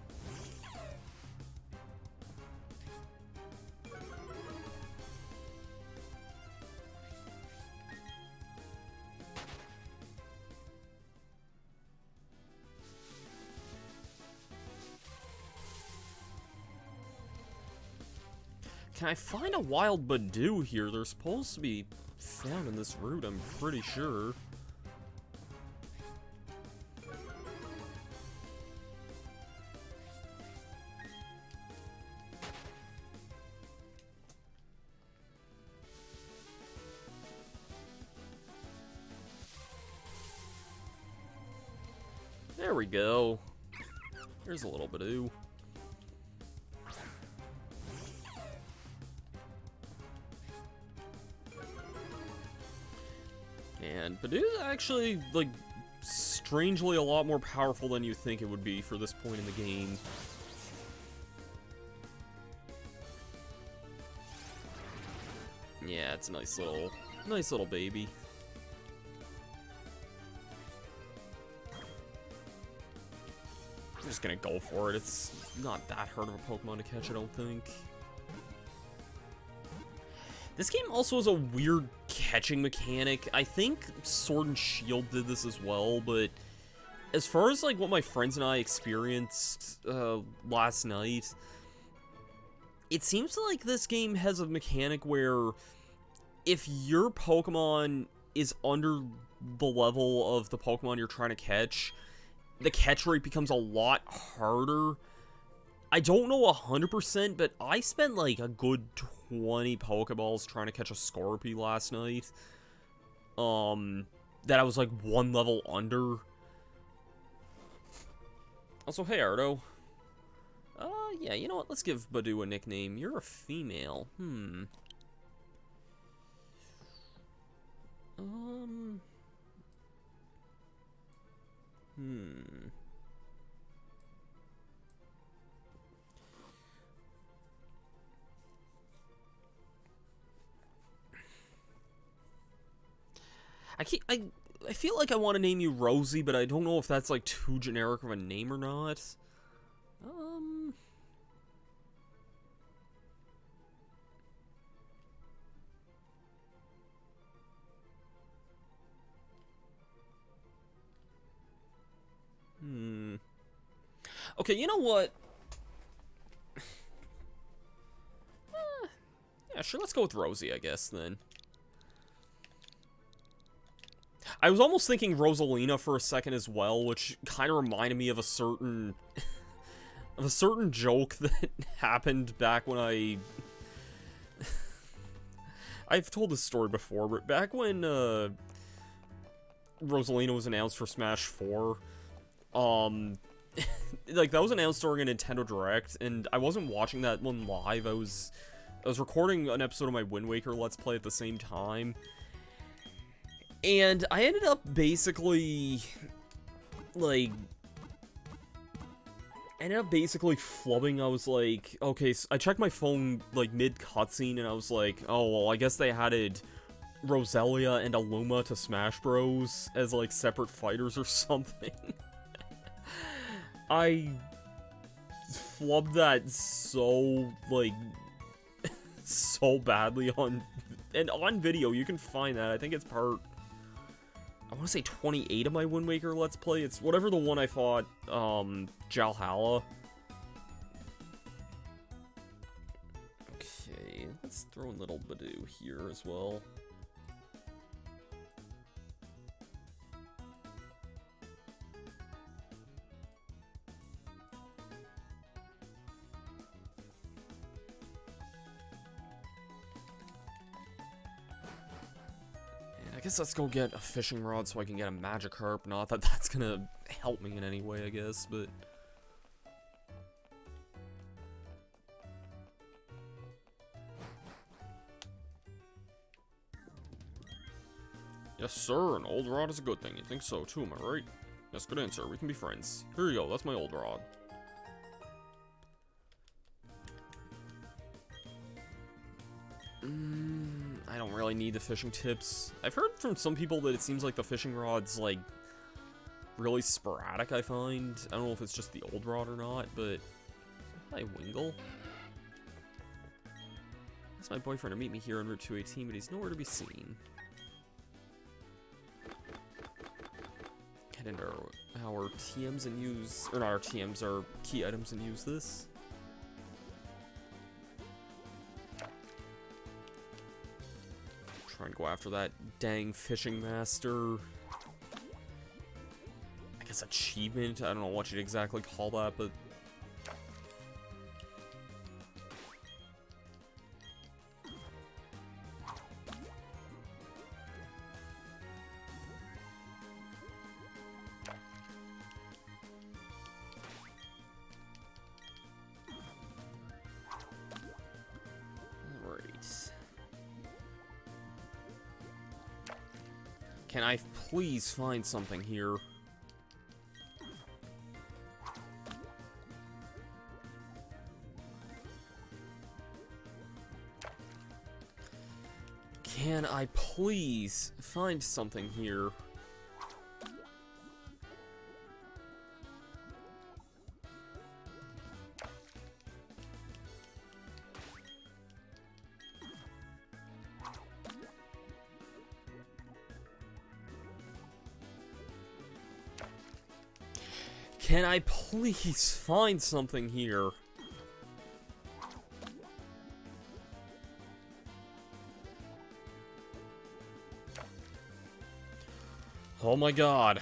Can I find a wild Badoo here? They're supposed to be found in this route, I'm pretty sure. There we go. There's a little Badoo. And Badoo's actually, like, strangely a lot more powerful than you think it would be for this point in the game. Yeah, it's a nice little baby. just gonna go for it. It's not that hard of a Pokemon to catch, I don't think. This game also has a weird catching mechanic. I think Sword and Shield did this as well, but as far as like what my friends and I experienced last night, it seems like this game has a mechanic where if your Pokemon is under the level of the Pokemon you're trying to catch, the catch rate becomes a lot harder. I don't know 100%, but I spent like a good 20 Pokeballs trying to catch a Scorpy last night. That I was like one level under. Also, hey Ardo. Yeah, you know what? Let's give Badoo a nickname. You're a female. I feel like I want to name you Rosie, but I don't know if that's like too generic of a name or not. Okay, you know what? Yeah, sure, let's go with Rosie, I guess, then. I was almost thinking Rosalina for a second as well, which kind of reminded me of a certain... of a certain joke that happened back when I've told this story before, but back when, Rosalina was announced for Smash 4, like, that was announced during a Nintendo Direct, and I wasn't watching that one live. I was recording an episode of my Wind Waker Let's Play at the same time, and I ended up basically, like, flubbing. I was like, okay, so I checked my phone, like, mid-cutscene, and I was like, oh, well, I guess they added Roselia and Aluma to Smash Bros. As, like, separate fighters or something. I flubbed that so, like, so badly on video. You can find that. I think it's part, I want to say 28 of my Wind Waker Let's Play. It's whatever the one I fought, Jalhalla. Okay, let's throw in little Badoo here as well. I guess let's go get a fishing rod so I can get a Magikarp. Not that that's gonna help me in any way, I guess, but... Yes, sir, an old rod is a good thing. You think so, too, am I right? Yes, good answer. We can be friends. Here you go, that's my old rod. I don't really need the fishing tips. I've heard from some people that it seems like the fishing rod's, like, really sporadic, I find. I don't know if it's just the old rod or not, but... Hi, Wingle. Asked my boyfriend to meet me here on Route 218, but he's nowhere to be seen. Head into our TMs and use... Or not our TMs, our key items and use this. Try and go after that dang fishing master. I guess achievement? I don't know what you'd exactly call that, but... Can I please find something here? Can I please find something here? Can I please find something here? Oh my god.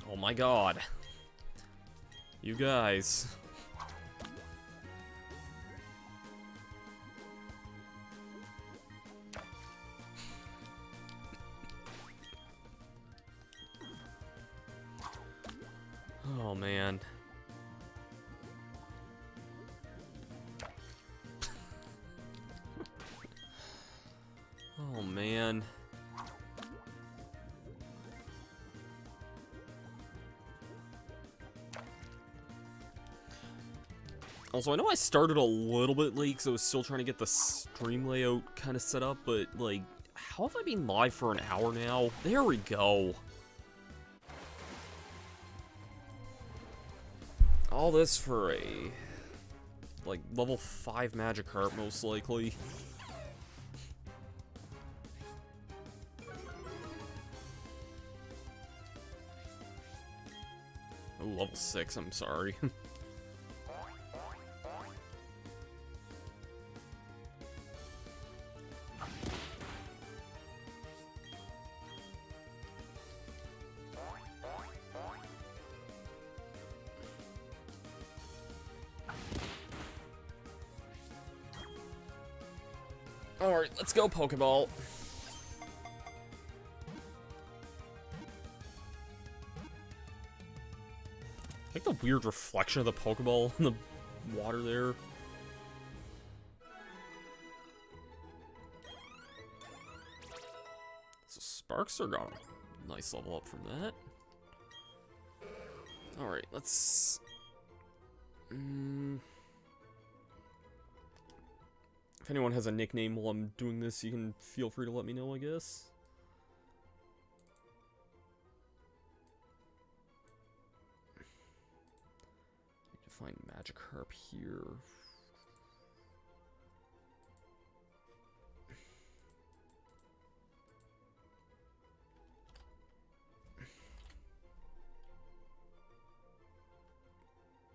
Oh my god. You guys. Oh man. Oh man. Also, I know I started a little bit late because I was still trying to get the stream layout kind of set up, but, like, how have I been live for an hour now? There we go. All this for a, like, level 5 Magikarp, most likely. Oh, level 6, I'm sorry. Alright, let's go, Pokeball. I like the weird reflection of the Pokeball in the water there. So Sparkster got a nice level up from that. Alright, let's... If anyone has a nickname while I'm doing this, you can feel free to let me know, I guess. Need to find Magikarp here.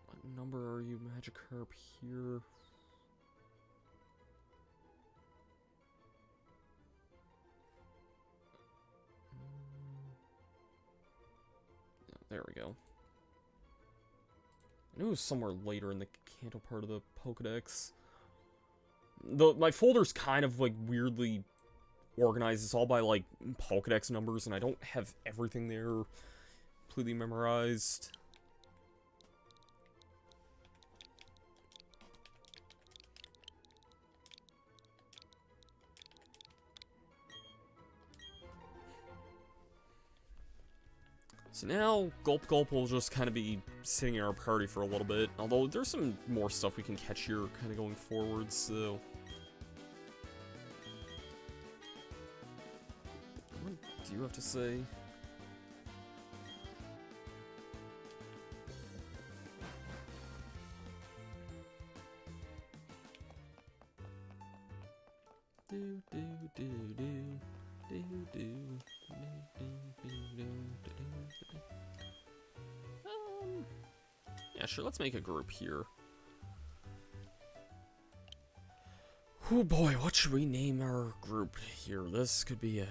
What number are you, Magikarp, here? There we go. I knew it was somewhere later in the Kanto part of the Pokedex. My folder's kind of, like, weirdly organized. It's all by, like, Pokedex numbers, and I don't have everything there completely memorized. So now, Gulp Gulp will just kind of be sitting in our party for a little bit. Although, there's some more stuff we can catch here kind of going forward, so... What do you have to say? Do do do do do do. Yeah, sure, let's make a group here. Oh boy, what should we name our group here? This could be a...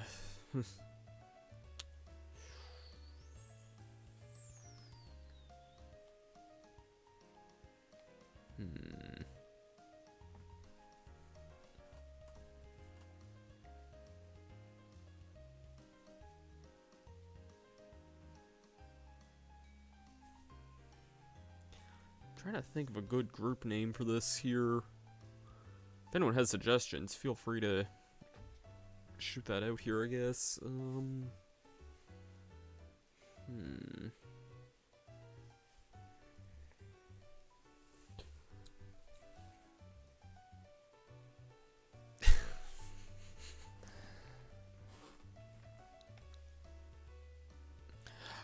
Trying to think of a good group name for this here. If anyone has suggestions, feel free to shoot that out here, I guess.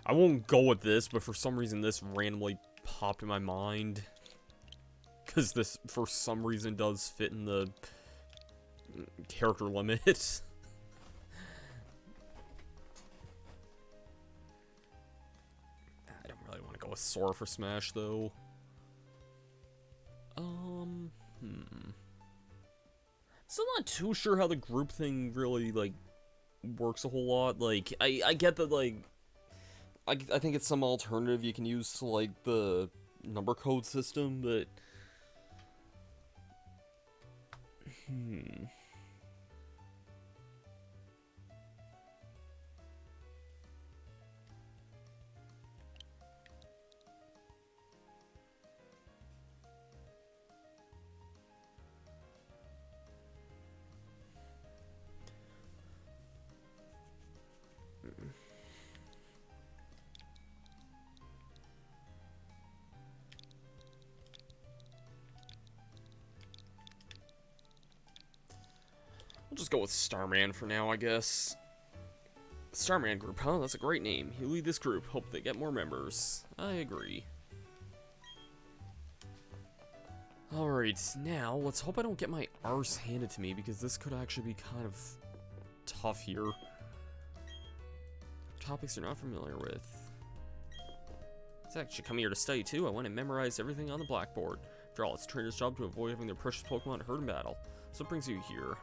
I won't go with this, but for some reason this randomly popped in my mind. Because this, for some reason, does fit in the character limit. I don't really want to go with Sora for Smash, though. Still not too sure how the group thing really, like, works a whole lot. Like, I get that, like, I think it's some alternative you can use to, like, the number code system, but... We'll just go with Starman for now, I guess. Starman group, huh? That's a great name. You lead this group. Hope they get more members. I agree. Alright, now, let's hope I don't get my arse handed to me, because this could actually be kind of tough here. Topics you're not familiar with. It's actually coming here to study, too. I went and memorized everything on the blackboard. After all, it's a trainer's job to avoid having their precious Pokemon hurt in battle. So what brings you here?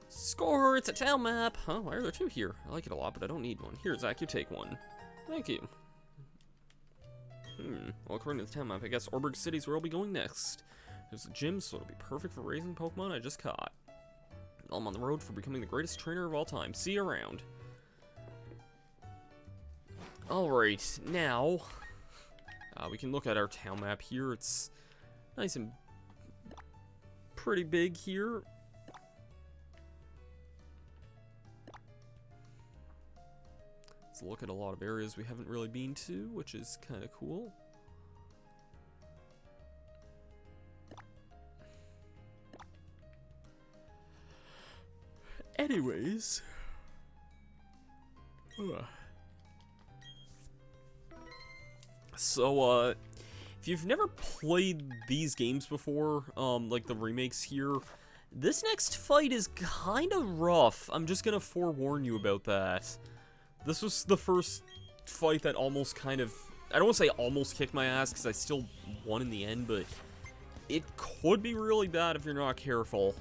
Score! It's a town map! Huh? Why are there two here? I like it a lot, but I don't need one. Here, Zach, you take one. Thank you. Well, according to the town map, I guess Orberg City's where I'll be going next. There's a gym, so it'll be perfect for raising Pokemon I just caught. I'm on the road for becoming the greatest trainer of all time. See you around. Alright, now... we can look at our town map here. It's nice and pretty big here. Let's look at a lot of areas we haven't really been to, which is kind of cool. Anyways. So, if you've never played these games before, like the remakes here, this next fight is kind of rough. I'm just gonna forewarn you about that. This was the first fight that almost kind of... I don't want to say almost kicked my ass, because I still won in the end, but it could be really bad if you're not careful.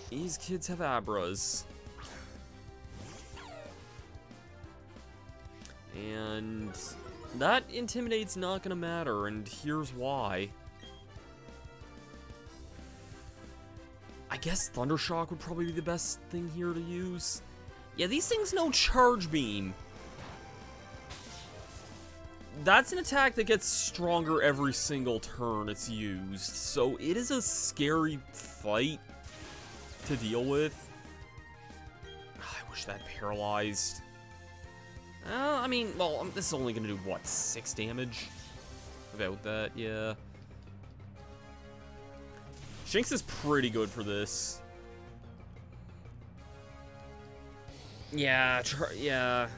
These kids have Abras. And that Intimidate's not gonna matter, and here's why. I guess Thundershock would probably be the best thing here to use. Yeah, these things know Charge Beam. That's an attack that gets stronger every single turn it's used, so it is a scary fight to deal with. I wish that paralyzed. I mean, well, this is only gonna do, what, 6 damage? About that, yeah. Shinx is pretty good for this. Yeah, yeah,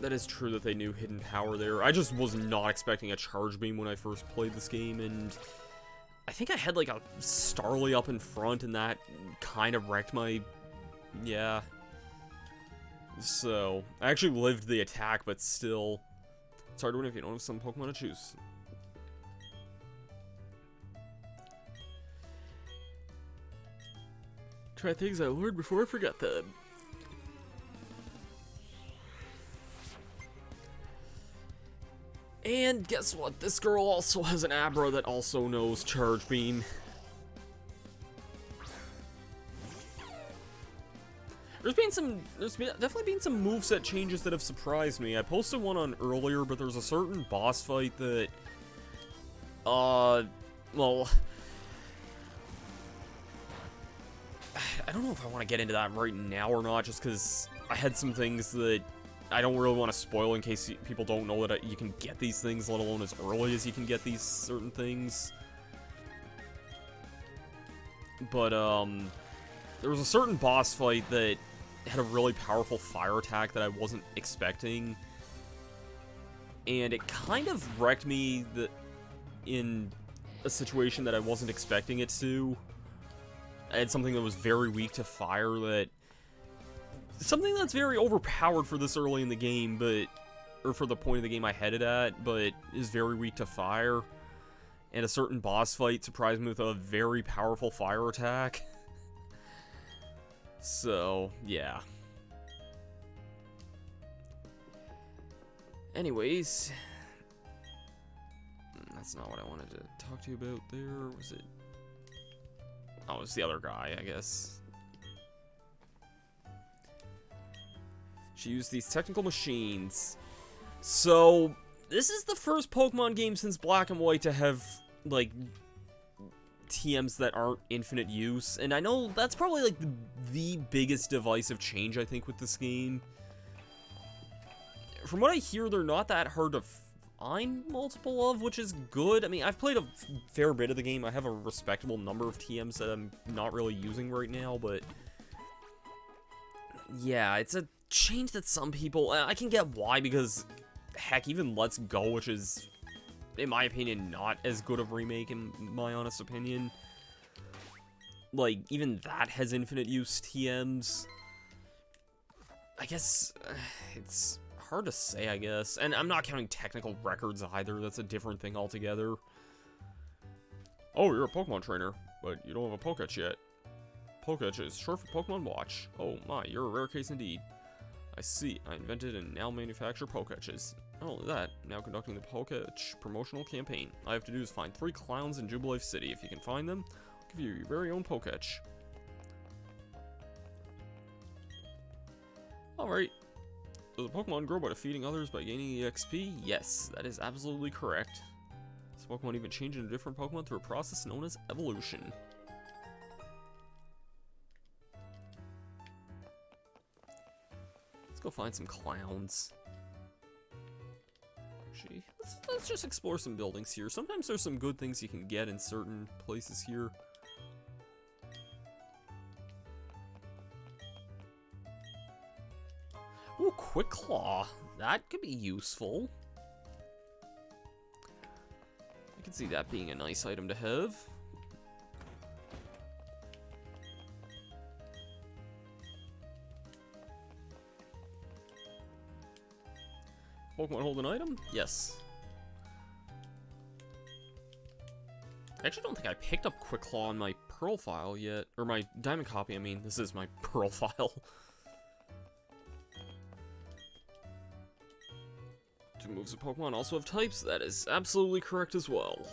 that is true that they knew hidden power there. I just was not expecting a Charge Beam when I first played this game, and I think I had like a Starly up in front, and that kind of wrecked my... yeah. So, I actually lived the attack, but still, it's hard to win if you don't have some Pokemon to choose. Try things I learned before I forget them. And guess what? This girl also has an Abra that also knows Charge Beam. There's definitely been some moveset changes that have surprised me. I posted one on earlier, but there's a certain boss fight that, well, I don't know if I want to get into that right now or not, just because I had some things that I don't really want to spoil in case people don't know that you can get these things, let alone as early as you can get these certain things. But, there was a certain boss fight that had a really powerful fire attack that I wasn't expecting. And it kind of wrecked me that... in a situation that I wasn't expecting it to. I had something that was very weak to fire, something that's very overpowered for this early in the game, or for the point of the game I headed at, but is very weak to fire. And a certain boss fight surprised me with a very powerful fire attack. So, yeah. Anyways, that's not what I wanted to talk to you about there. Was it? Oh, it's the other guy, I guess. She used these technical machines. So, this is the first Pokemon game since Black and White to have, like, TMs that aren't infinite use. And I know that's probably, like, the biggest divisive change, I think, with this game. From what I hear, they're not that hard to find multiple of, which is good. I mean, I've played a fair bit of the game. I have a respectable number of TMs that I'm not really using right now, but yeah, it's a change that some people, I can get why, because heck, even Let's Go, which is, in my opinion, not as good of a remake, in my honest opinion, like, even that has infinite use TMs. I guess it's hard to say, I guess. And I'm not counting technical records either. That's a different thing altogether. Oh, you're a Pokemon trainer, but you don't have a Pokétch yet. Pokétch is short for Pokemon Watch. Oh my, you're a rare case indeed. I see. I invented and now manufacture Pokétches. Not only that, I'm now conducting the Pokétch promotional campaign. All I have to do is find 3 clowns in Jubilife City. If you can find them, I'll give you your very own Pokétch. Alright. Does a Pokemon grow by defeating others by gaining EXP? Yes, that is absolutely correct. Does Pokemon even change into different Pokemon through a process known as evolution? Let's go find some clowns. Actually, let's just explore some buildings here. Sometimes there's some good things you can get in certain places here. Ooh, Quick Claw. That could be useful. I can see that being a nice item to have. Pokemon hold an item? Yes. I actually don't think I picked up Quick Claw on my Pearl file yet. Or my Diamond copy, I mean. This is my Pearl file. Two moves of Pokemon also have types. That is absolutely correct as well.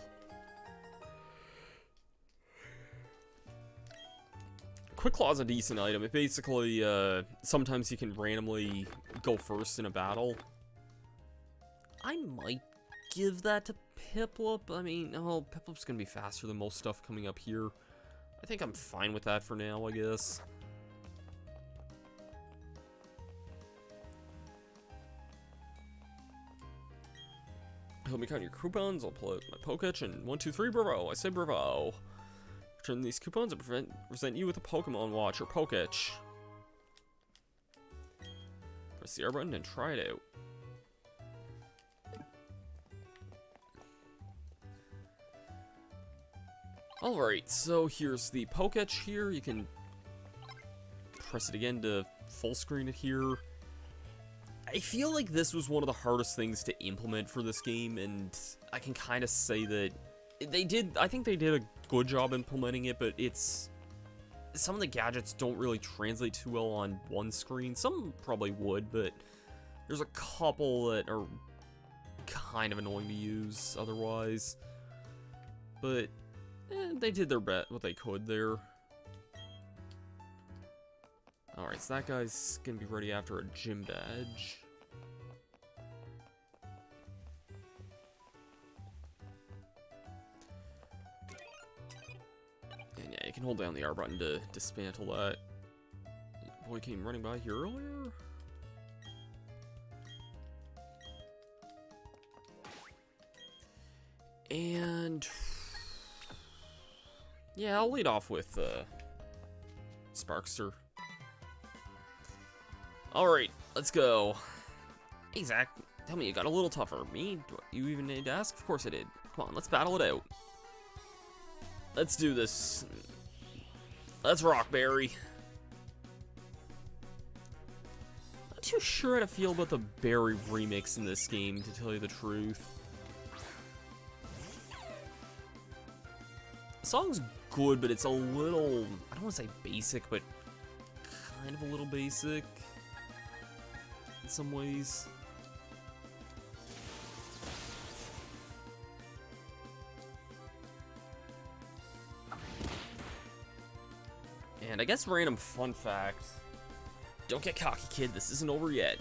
Quick Claw is a decent item. It basically, sometimes you can randomly go first in a battle. I might give that to Piplup. I mean, oh, Piplup's gonna be faster than most stuff coming up here. I think I'm fine with that for now, I guess. Help me count your coupons. I'll pull out my Pokétch and 1, 2, 3, bravo. I say bravo. Return these coupons and present you with a Pokemon Watch or Pokétch. Press the R button and try it out. Alright, so here's the Pokétch here. You can press it again to full screen it here. I feel like this was one of the hardest things to implement for this game, and I can kind of say that I think they did a good job implementing it, but some of the gadgets don't really translate too well on one screen. Some probably would, but there's a couple that are kind of annoying to use otherwise. But they did their best, what they could there. Alright, so that guy's gonna be ready after a gym badge. And yeah, you can hold down the R button to dismantle that. Boy came running by here earlier. And yeah, I'll lead off with Sparkster. Alright, let's go. Hey, Zach, tell me, you got a little tougher. Me? Do you even need to ask? Of course I did. Come on, let's battle it out. Let's do this. Let's rock, Barry. Not too sure how to feel about the Barry remix in this game, to tell you the truth. The song's good, but it's a little, I don't want to say basic, but kind of a little basic in some ways. And I guess random fun fact. Don't get cocky, kid. This isn't over yet.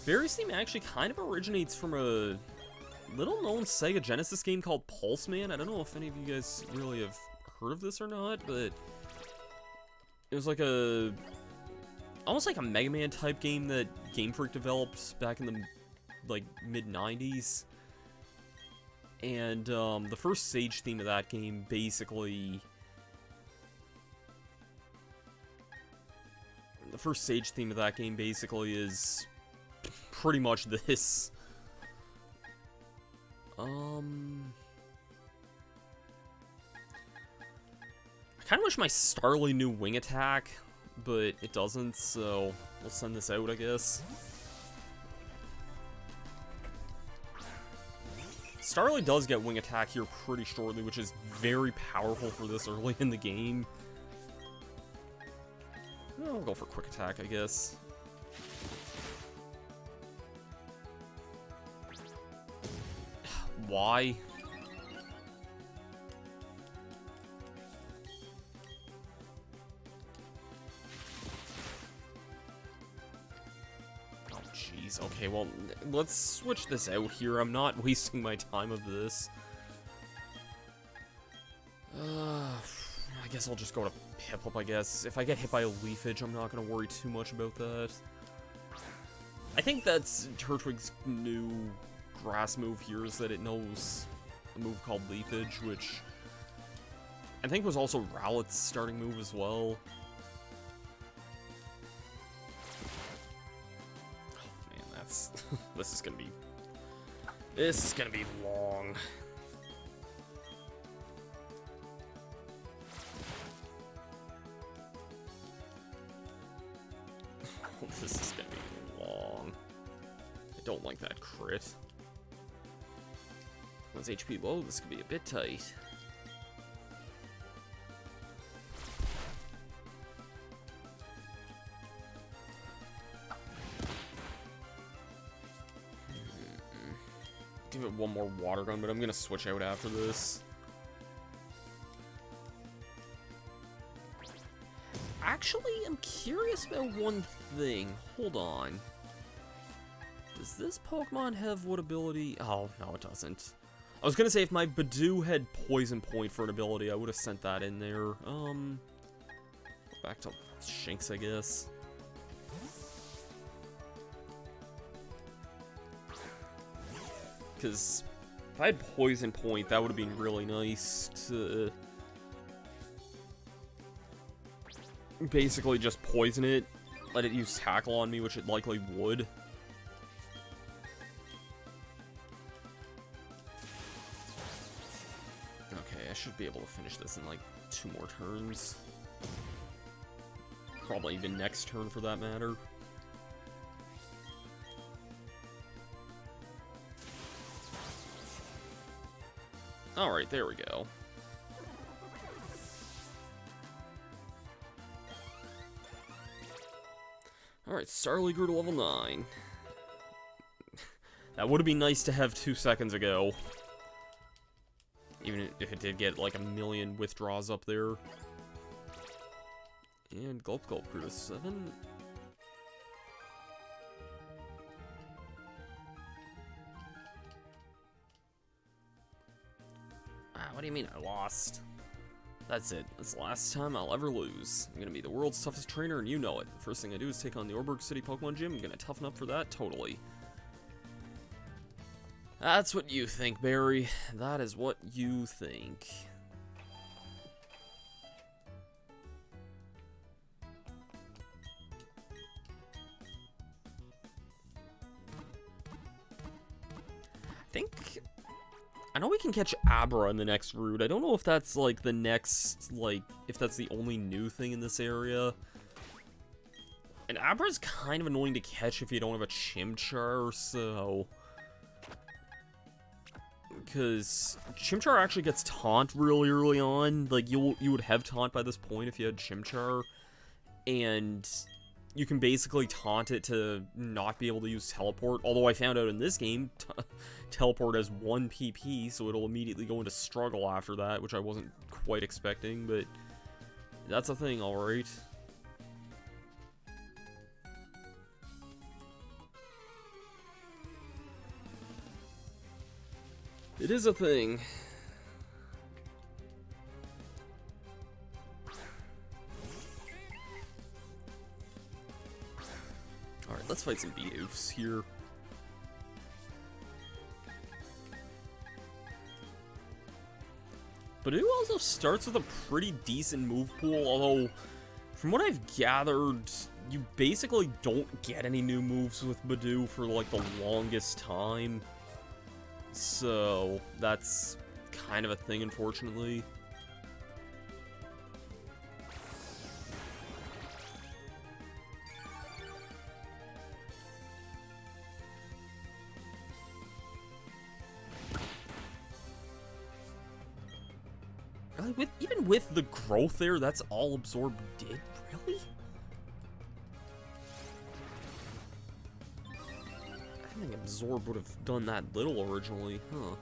Barry's theme actually kind of originates from a little-known Sega Genesis game called Pulse Man. I don't know if any of you guys really have heard of this or not, but it was like a almost like a Mega Man type game that Game Freak developed back in the like mid-90s. And the first stage theme of that game basically is pretty much this. I kind of wish my Starly knew wing attack, but it doesn't, so we'll send this out, I guess. Starly does get wing attack here pretty shortly, which is very powerful for this early in the game. I'll go for quick attack, I guess. Why? Oh, jeez. Okay, well, let's switch this out here. I'm not wasting my time of this. I guess I'll just go to Pip-Up, I guess. If I get hit by a Leafage, I'm not going to worry too much about that. I think that's Turtwig's new grass move here, is that it knows a move called Leafage, which I think was also Rowlet's starting move as well. Oh man, that's this is gonna be long. This is gonna be long. I don't like that crit. One's HP low, this could be a bit tight. Give it one more water gun, but I'm gonna switch out after this. Actually, I'm curious about one thing. Hold on. Does this Pokemon have what ability? Oh, no, it doesn't. I was gonna say if my Badoo had Poison Point for an ability, I would have sent that in there. Back to Shinx, I guess. Because if I had Poison Point, that would have been really nice to basically just poison it, let it use Tackle on me, which it likely would. Okay, I should be able to finish this in like 2 more turns. Probably even next turn for that matter. Alright, there we go. Alright, Starly grew to level 9. That would have been nice to have 2 seconds ago. Even if it did get like a million withdraws up there. And Gulp Gulp grew to 7. What do you mean I lost? That's it. That's the last time I'll ever lose. I'm gonna be the world's toughest trainer, and you know it. First thing I do is take on the Orberg City Pokemon Gym. I'm gonna toughen up for that, totally. That's what you think, Barry. That is what you think. I know we can catch Abra in the next route. I don't know if that's, like, the next, like, if that's the only new thing in this area. And Abra's kind of annoying to catch if you don't have a Chimchar, so... Because Chimchar actually gets Taunt really early on. Like, you would have Taunt by this point if you had Chimchar. And you can basically taunt it to not be able to use Teleport. Although I found out in this game, Teleport has 1 PP, so it'll immediately go into Struggle after that, which I wasn't quite expecting, but that's a thing, alright. It is a thing. Alright, let's fight some Beoofs here. But it also starts with a pretty decent move pool, although from what I've gathered, you basically don't get any new moves with Badoo for like the longest time. So that's kind of a thing, unfortunately. Even with the growth there, that's all Absorb did? Really? I think Absorb would have done that little originally, huh?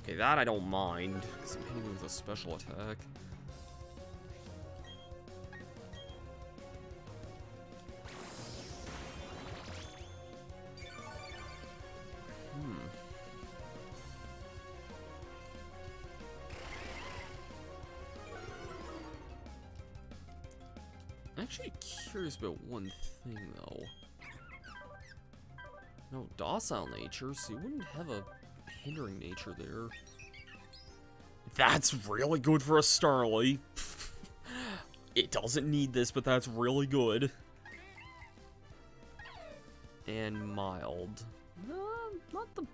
Okay, that I don't mind, because I'm hitting with a special attack. I'm actually curious about one thing, though. No, docile nature, so you wouldn't have a hindering nature there. That's really good for a Starly. It doesn't need this, but that's really good. And mild. Not the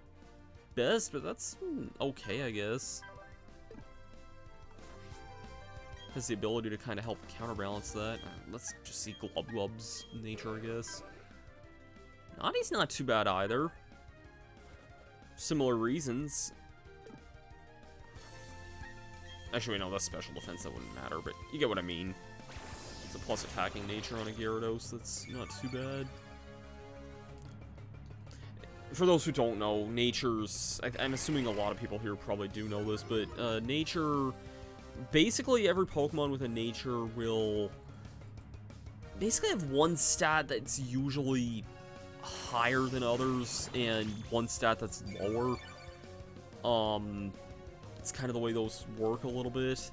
best, but that's okay, I guess. Has the ability to kind of help counterbalance that. Let's just see Glub's nature, I guess. Nani's not too bad either. Similar reasons. Actually, no, that's special defense, that wouldn't matter, but you get what I mean. It's a plus attacking nature on a Gyarados, that's not too bad. For those who don't know, natures... I'm assuming a lot of people here probably do know this, but nature... Basically, every Pokemon with a nature will basically have one stat that's usually higher than others, and one stat that's lower. It's kind of the way those work a little bit.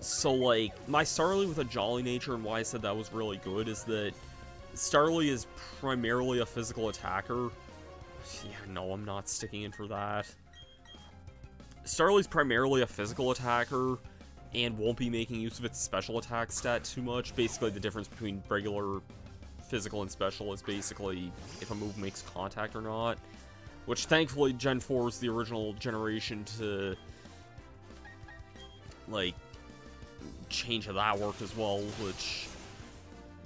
So, like, my Starly with a Jolly nature, and why I said that was really good, is that Starly is primarily a physical attacker. Yeah, no, I'm not sticking in for that. Starly's primarily a physical attacker, and won't be making use of its special attack stat too much. Basically, the difference between regular physical and special is basically if a move makes contact or not. Which, thankfully, Gen 4 is the original generation to, like, change how that worked as well, which,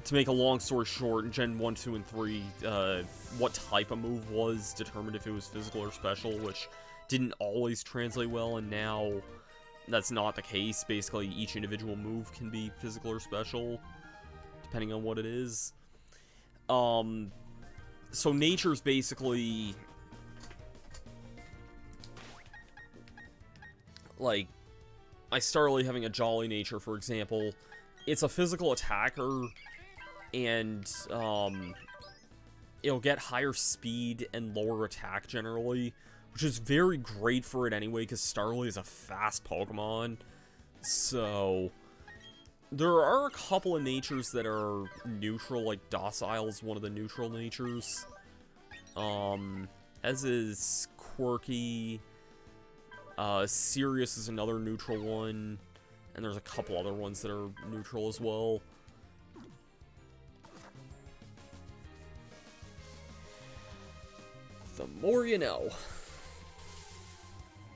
to make a long story short, in Gen 1, 2, and 3, what type of move was determined if it was physical or special, which didn't always translate well, and now that's not the case. Basically, each individual move can be physical or special, depending on what it is. So nature's basically, like, my Starly having a Jolly nature, for example, it's a physical attacker, and, it'll get higher speed and lower attack generally, which is very great for it anyway, because Starly is a fast Pokemon. So, there are a couple of natures that are neutral, like Docile is one of the neutral natures. As is Quirky. Sirius is another neutral one. And there's a couple other ones that are neutral as well. The more you know.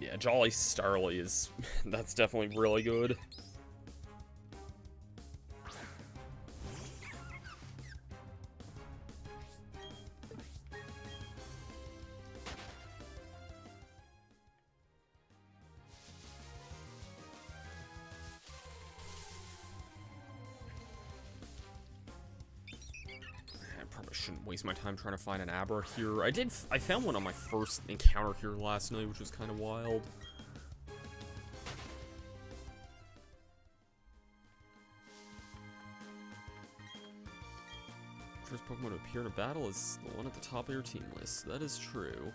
Yeah, Jolly Starly is... that's definitely really good. Shouldn't waste my time trying to find an Abra here. I found one on my first encounter here last night, which was kind of wild. First Pokemon to appear in a battle is the one at the top of your team list. That is true.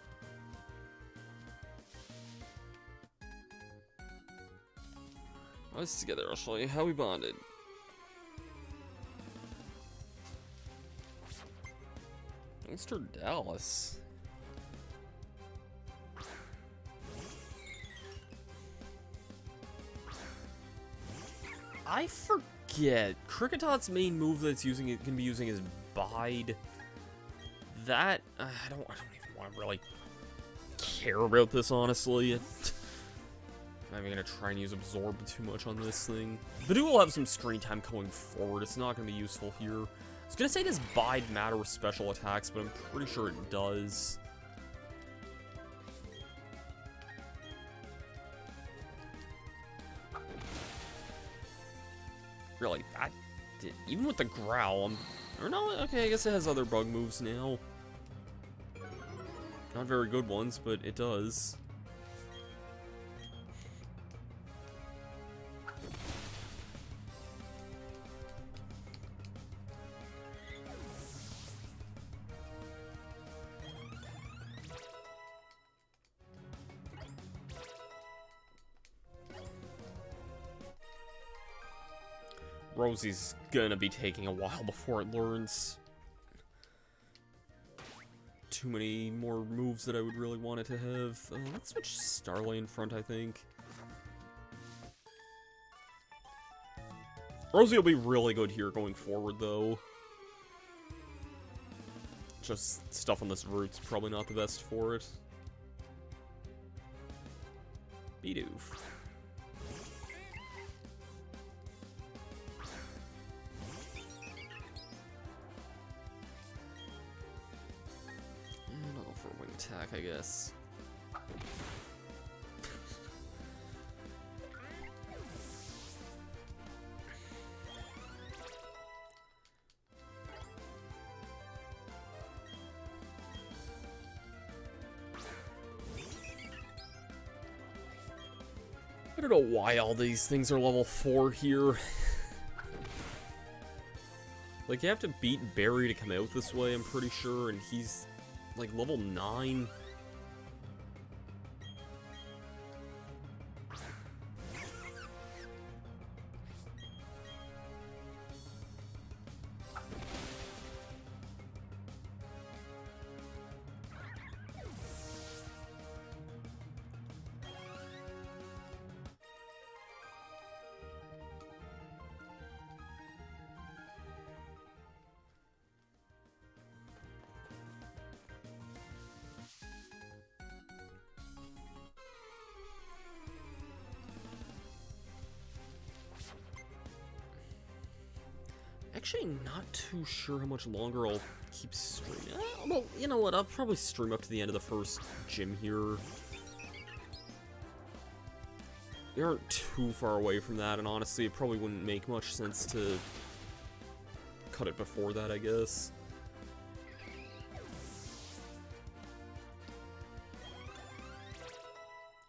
Let's together, I'll show you how we bonded. Mr. Dallas. I forget. Qriketoon's main move that's using it can be using is Bide. That I don't even want to really care about this, honestly. I'm not even gonna try and use Absorb too much on this thing. But it will have some screen time going forward. It's not gonna be useful here. I was gonna say, does Bide matter with special attacks, but I'm pretty sure it does. Really, that did, even with the Growl, or no, okay, I guess it has other bug moves now. Not very good ones, but it does. Rosie's gonna be taking a while before it learns too many more moves that I would really want it to have. Let's switch Starly in front, I think. Rosie will be really good here going forward, though. Just stuff on this route's probably not the best for it. Bidoof. Attack, I guess. I don't know why all these things are level 4 here. Like, you have to beat Barry to come out this way, I'm pretty sure, and he's like level 9. Actually, not too sure how much longer I'll keep streaming. Well, you know what? I'll probably stream up to the end of the first gym here. We aren't too far away from that, and honestly, it probably wouldn't make much sense to cut it before that, I guess.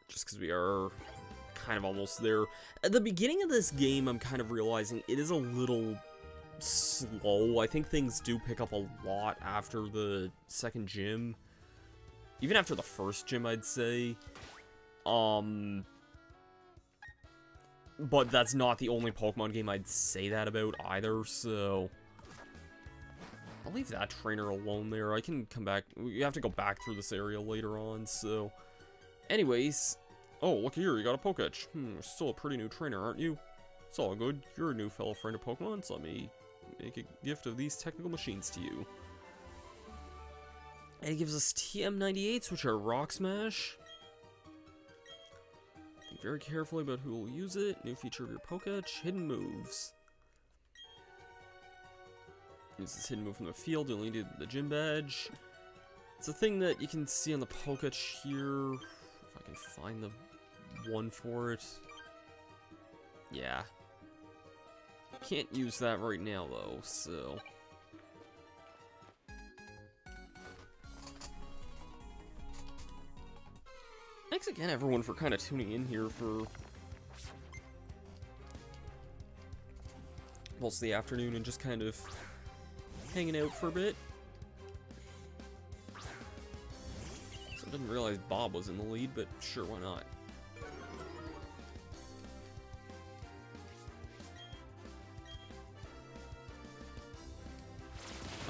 Just because we are kind of almost there. At the beginning of this game, I'm kind of realizing it is a little slow. I think things do pick up a lot after the second gym. Even after the first gym, I'd say. But that's not the only Pokemon game I'd say that about either, so I'll leave that trainer alone there. I can come back. We have to go back through this area later on, so anyways. Oh, look here, you got a Poketch. You're still a pretty new trainer, aren't you? It's all good. You're a new fellow friend of Pokemon, so let me make a gift of these technical machines to you. And it gives us TM98s, which are Rock Smash. Think very carefully about who will use it. New feature of your Poketch, hidden moves. Use this hidden move from the field, you'll need the gym badge. It's a thing that you can see on the Poketch here. If I can find the one for it. Yeah. Can't use that right now, though, so... Thanks again, everyone, for kind of tuning in here for most of the afternoon and just kind of hanging out for a bit. So I didn't realize Bob was in the lead, but sure, why not?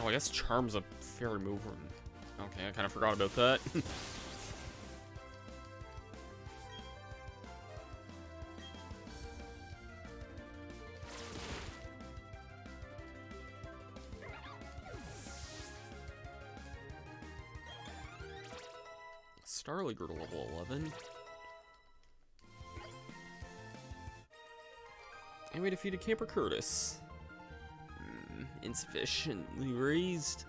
Oh, I guess Charm's a fairy move. Okay, I kind of forgot about that. Starly grew to level 11. And we defeated Camper Curtis. Insufficiently raised.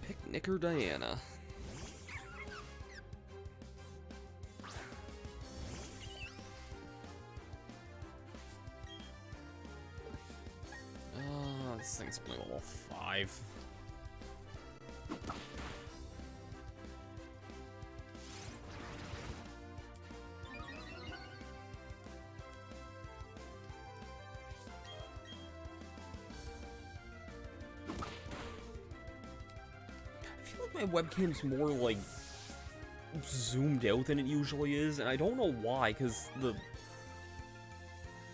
Picnicker Diana. This thing's only level 5. I feel like my webcam's more, like, zoomed out than it usually is, and I don't know why, because the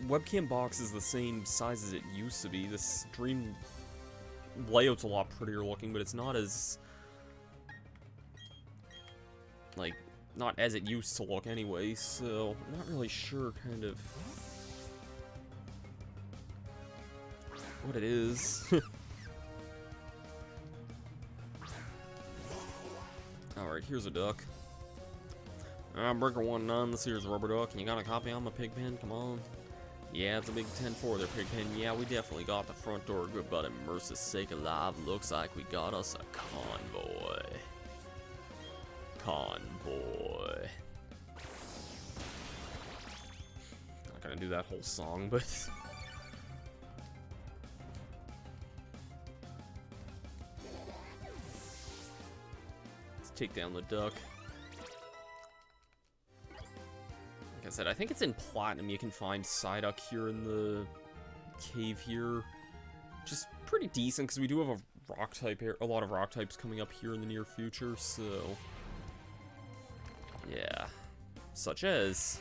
webcam box is the same size as it used to be. The stream layout's a lot prettier looking, but it's not as... like, not as it used to look anyway, so I'm not really sure, kind of, what it is. Alright, here's a duck. Breaker 1-9, this here's a rubber duck, and you got a copy on my pig pen? Come on. Yeah, it's a big 10-4 there, Pigpen. Yeah, we definitely got the front door good, but in mercy's sake alive, looks like we got us a convoy. Convoy. Not gonna do that whole song, but... let's take down the duck. Like I said, I think it's in Platinum you can find Psyduck here in the cave here. Which is pretty decent, because we do have a rock type here, a lot of rock types coming up here in the near future, so... yeah. Such as...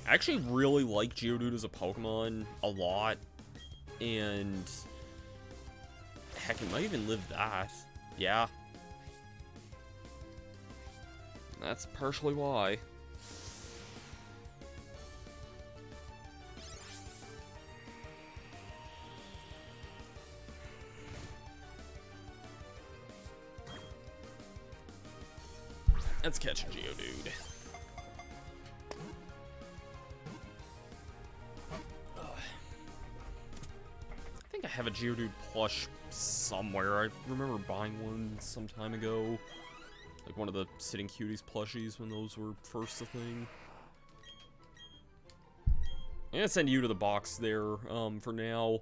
I actually really like Geodude as a Pokemon a lot, and... heck, it might even live that. Yeah. That's partially why. Let's catch a Geodude. I think I have a Geodude plush somewhere. I remember buying one some time ago. Like one of the Sitting Cuties plushies when those were first a thing. I'm gonna send you to the box there for now.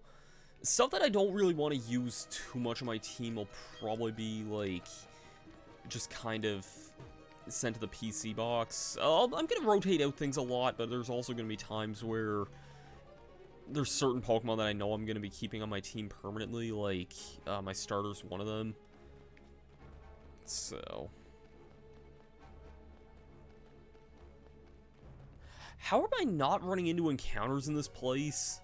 Stuff that I don't really want to use too much of my team will probably be like just kind of sent to the PC box. I'm gonna rotate out things a lot, but there's also gonna be times where there's certain Pokemon that I know I'm gonna be keeping on my team permanently, like my starter's one of them. So... how am I not running into encounters in this place?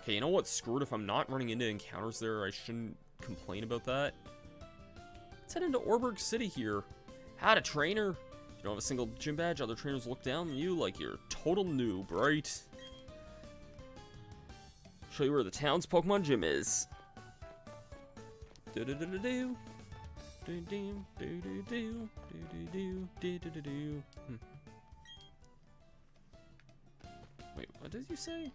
Okay, you know what? Screw it. If I'm not running into encounters there, I shouldn't complain about that. Let's head into Orberg City here. Had a trainer. You don't have a single gym badge. Other trainers look down on you like you're a total noob, right? Show you where the town's Pokemon gym is. Do-do-do-do-do. Do-do, do-do-do, do-do-do, do-do-do-do. Wait, what did you say?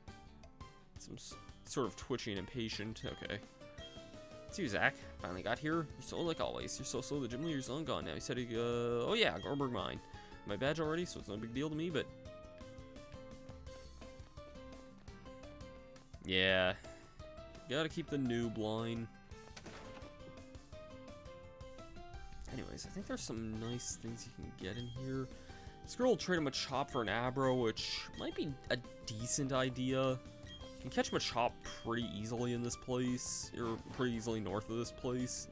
Some sort of twitchy and impatient. Okay. It's you, Zach. Finally got here. You're so like always. You're so slow. The gym leader's long gone now. He said he, oh yeah, Gorberg mine. My badge already, so it's no big deal to me, but... yeah. Gotta keep the noob line. Anyways, I think there's some nice things you can get in here. This girl will trade him a Machop for an Abro, which might be a decent idea. You can catch Machop pretty easily in this place, or pretty easily north of this place.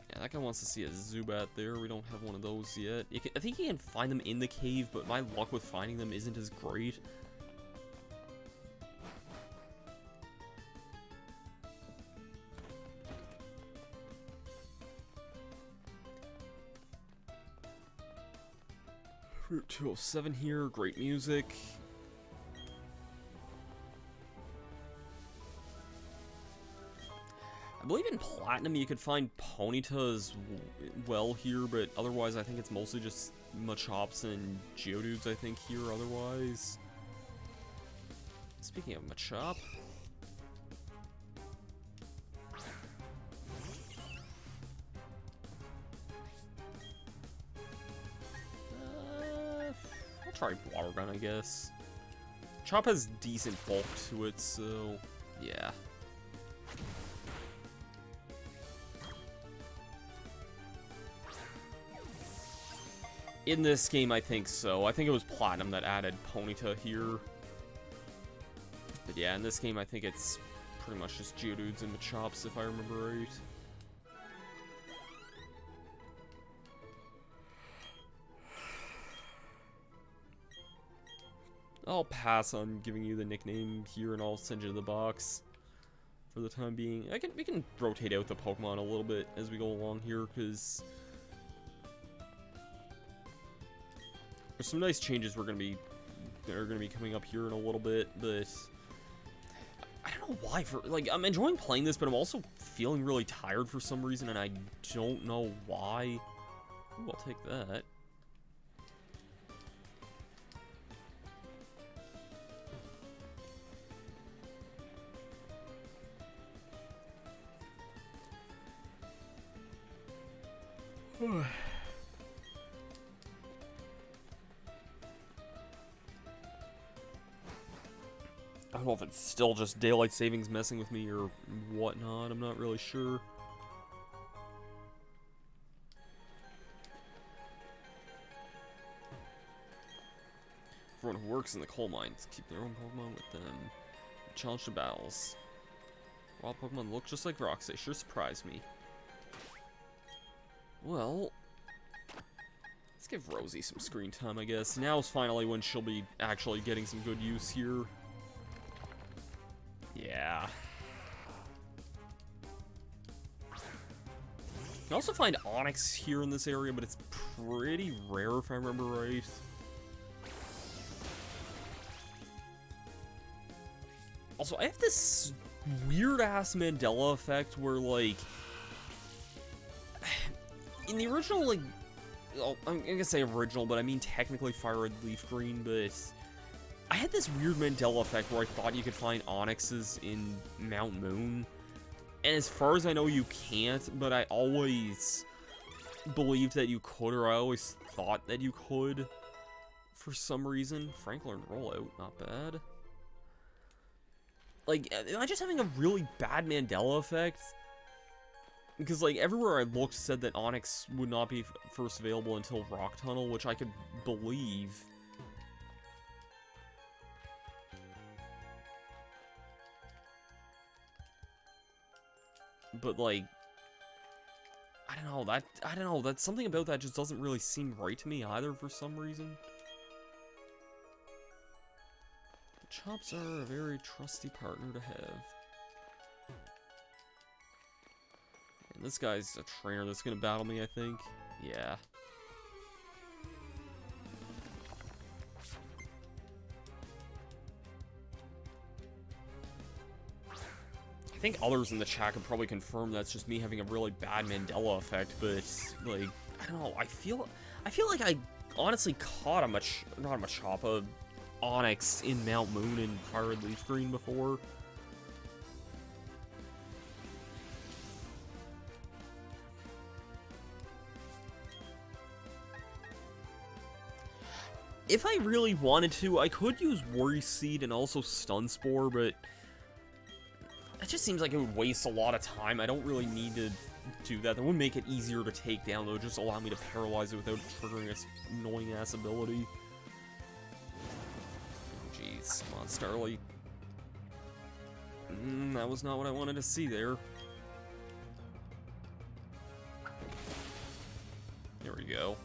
Yeah, that guy wants to see a Zubat there. We don't have one of those yet. I think you can find them in the cave, but my luck with finding them isn't as great. Route 207 here, great music. I believe in Platinum you could find Ponyta as well here, but otherwise I think it's mostly just Machops and Geodudes, I think, here otherwise. Speaking of Machop... I'll try Water Gun, I guess. Chop has decent bulk to it, so... yeah. In this game, I think so. I think it was Platinum that added Ponyta here. But yeah, in this game, I think it's pretty much just Geodudes and Machops, if I remember right. I'll pass on giving you the nickname here, and I'll send you the box for the time being. We can rotate out the Pokemon a little bit as we go along here, because there's some nice changes that are gonna be coming up here in a little bit. But I don't know why. I'm enjoying playing this, but I'm also feeling really tired for some reason, and I don't know why. Ooh, I'll take that. I don't know if it's still just daylight savings messing with me or whatnot. I'm not really sure. Everyone who works in the coal mines keep their own Pokemon with them. Challenge to battles. Wild Pokemon look just like rocks. They sure surprised me. Well, let's give Rosie some screen time, I guess. Now's finally when she'll be actually getting some good use here. Yeah. You can also find Onix here in this area, but it's pretty rare if I remember right. Also, I have this weird-ass Mandela effect where, like... in the original, like... well, I'm gonna say original, but I mean technically Fire Red Leaf Green, but... I had this weird Mandela effect where I thought you could find Onyxes in Mount Moon. And as far as I know, you can't, but I always believed that you could, or I always thought that you could. For some reason. Franklin Rollout, not bad. Like, am I just having a really bad Mandela effect? Because, like, everywhere I looked said that Onix would not be first available until Rock Tunnel, which I could believe. But, like, I don't know, that's something about that just doesn't really seem right to me either for some reason. Chops are a very trusty partner to have. And this guy's a trainer that's gonna battle me, I think. Yeah. I think others in the chat could probably confirm that's just me having a really bad Mandela effect, but, like, I don't know, I feel like I honestly caught a Onyx in Mount Moon in Fire and Leaf Green before. If I really wanted to, I could use Worry Seed and also Stun Spore, but it just seems like it would waste a lot of time. I don't really need to do that. That would make it easier to take down, though. Just allow me to paralyze it without triggering this annoying-ass ability. Jeez, come on, Starlight. That was not what I wanted to see there. There we go.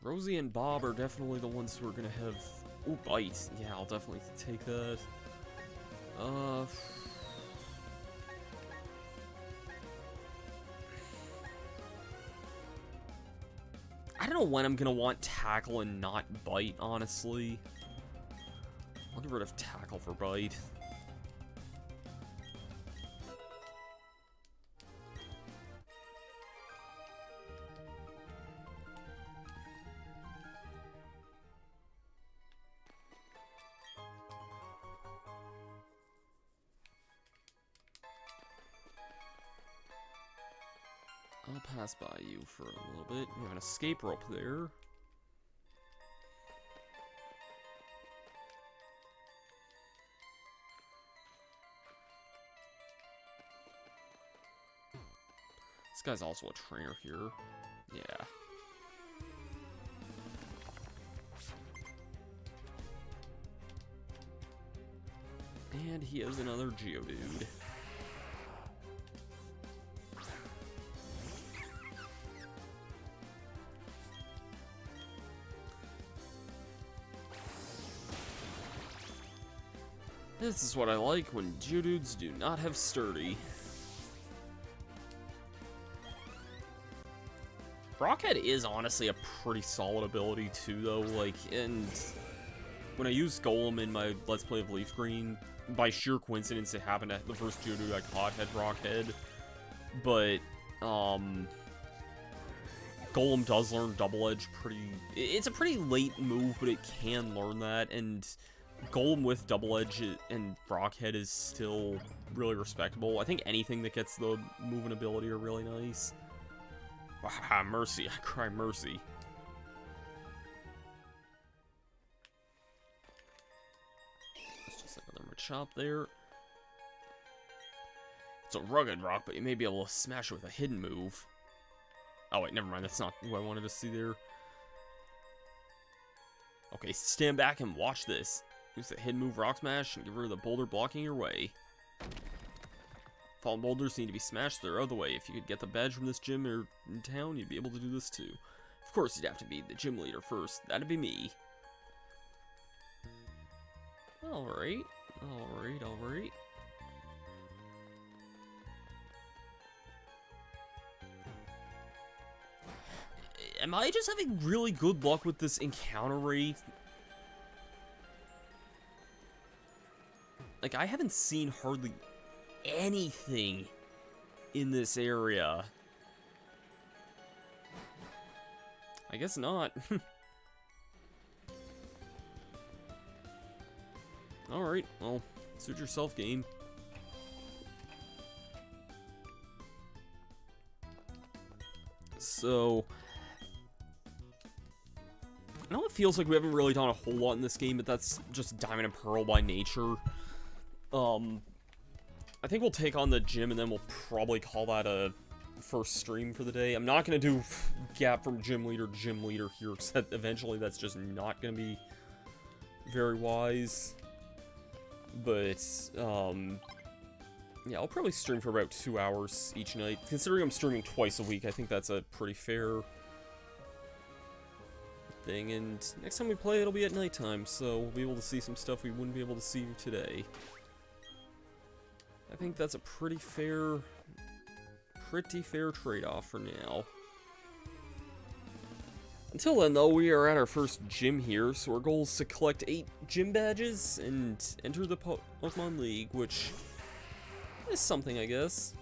Rosie and Bob are definitely the ones who are gonna have... Ooh, Bite. Yeah, I'll definitely take that. I don't know when I'm gonna want Tackle and not Bite, honestly. I'll get rid of Tackle for Bite. I'll pass by you for a little bit. We have an escape rope there. This guy's also a trainer here. Yeah. And he has another Geodude. This is what I like when Geodudes do not have Sturdy. Rockhead is honestly a pretty solid ability too, though. Like, and when I used Golem in my Let's Play of Leaf Green, by sheer coincidence, it happened that the first Geodude I caught had Rockhead. But, Golem does learn Double Edge pretty... It's a pretty late move, but it can learn that, and Golem with Double Edge and Rockhead is still really respectable. I think anything that gets the movement ability are really nice. Wow, mercy. I cry mercy. It's just another Machop there. It's a rugged rock, but you may be able to smash it with a hidden move. Oh wait, never mind. That's not what I wanted to see there. Okay, stand back and watch this. Use the hidden move Rock Smash and get rid of the boulder blocking your way. Fallen boulders need to be smashed their other way. If you could get the badge from this gym or in town, you'd be able to do this too. Of course, you'd have to be the gym leader first. That'd be me. Alright. Alright, alright. Am I just having really good luck with this encounter rate? Like, I haven't seen hardly anything in this area. I guess not. Alright, well, suit yourself, game. So, I know it feels like we haven't really done a whole lot in this game, but that's just Diamond and Pearl by nature. I think we'll take on the gym, and then we'll probably call that a first stream for the day. I'm not going to do gap from gym leader here, except eventually that's just not going to be very wise. But, Yeah, I'll probably stream for about 2 hours each night. Considering I'm streaming twice a week, I think that's a pretty fair thing. And next time we play, it'll be at nighttime, so we'll be able to see some stuff we wouldn't be able to see today. I think that's a pretty fair trade-off for now. Until then, though, we are at our first gym here, so our goal is to collect 8 gym badges and enter the Pokemon League, which is something, I guess.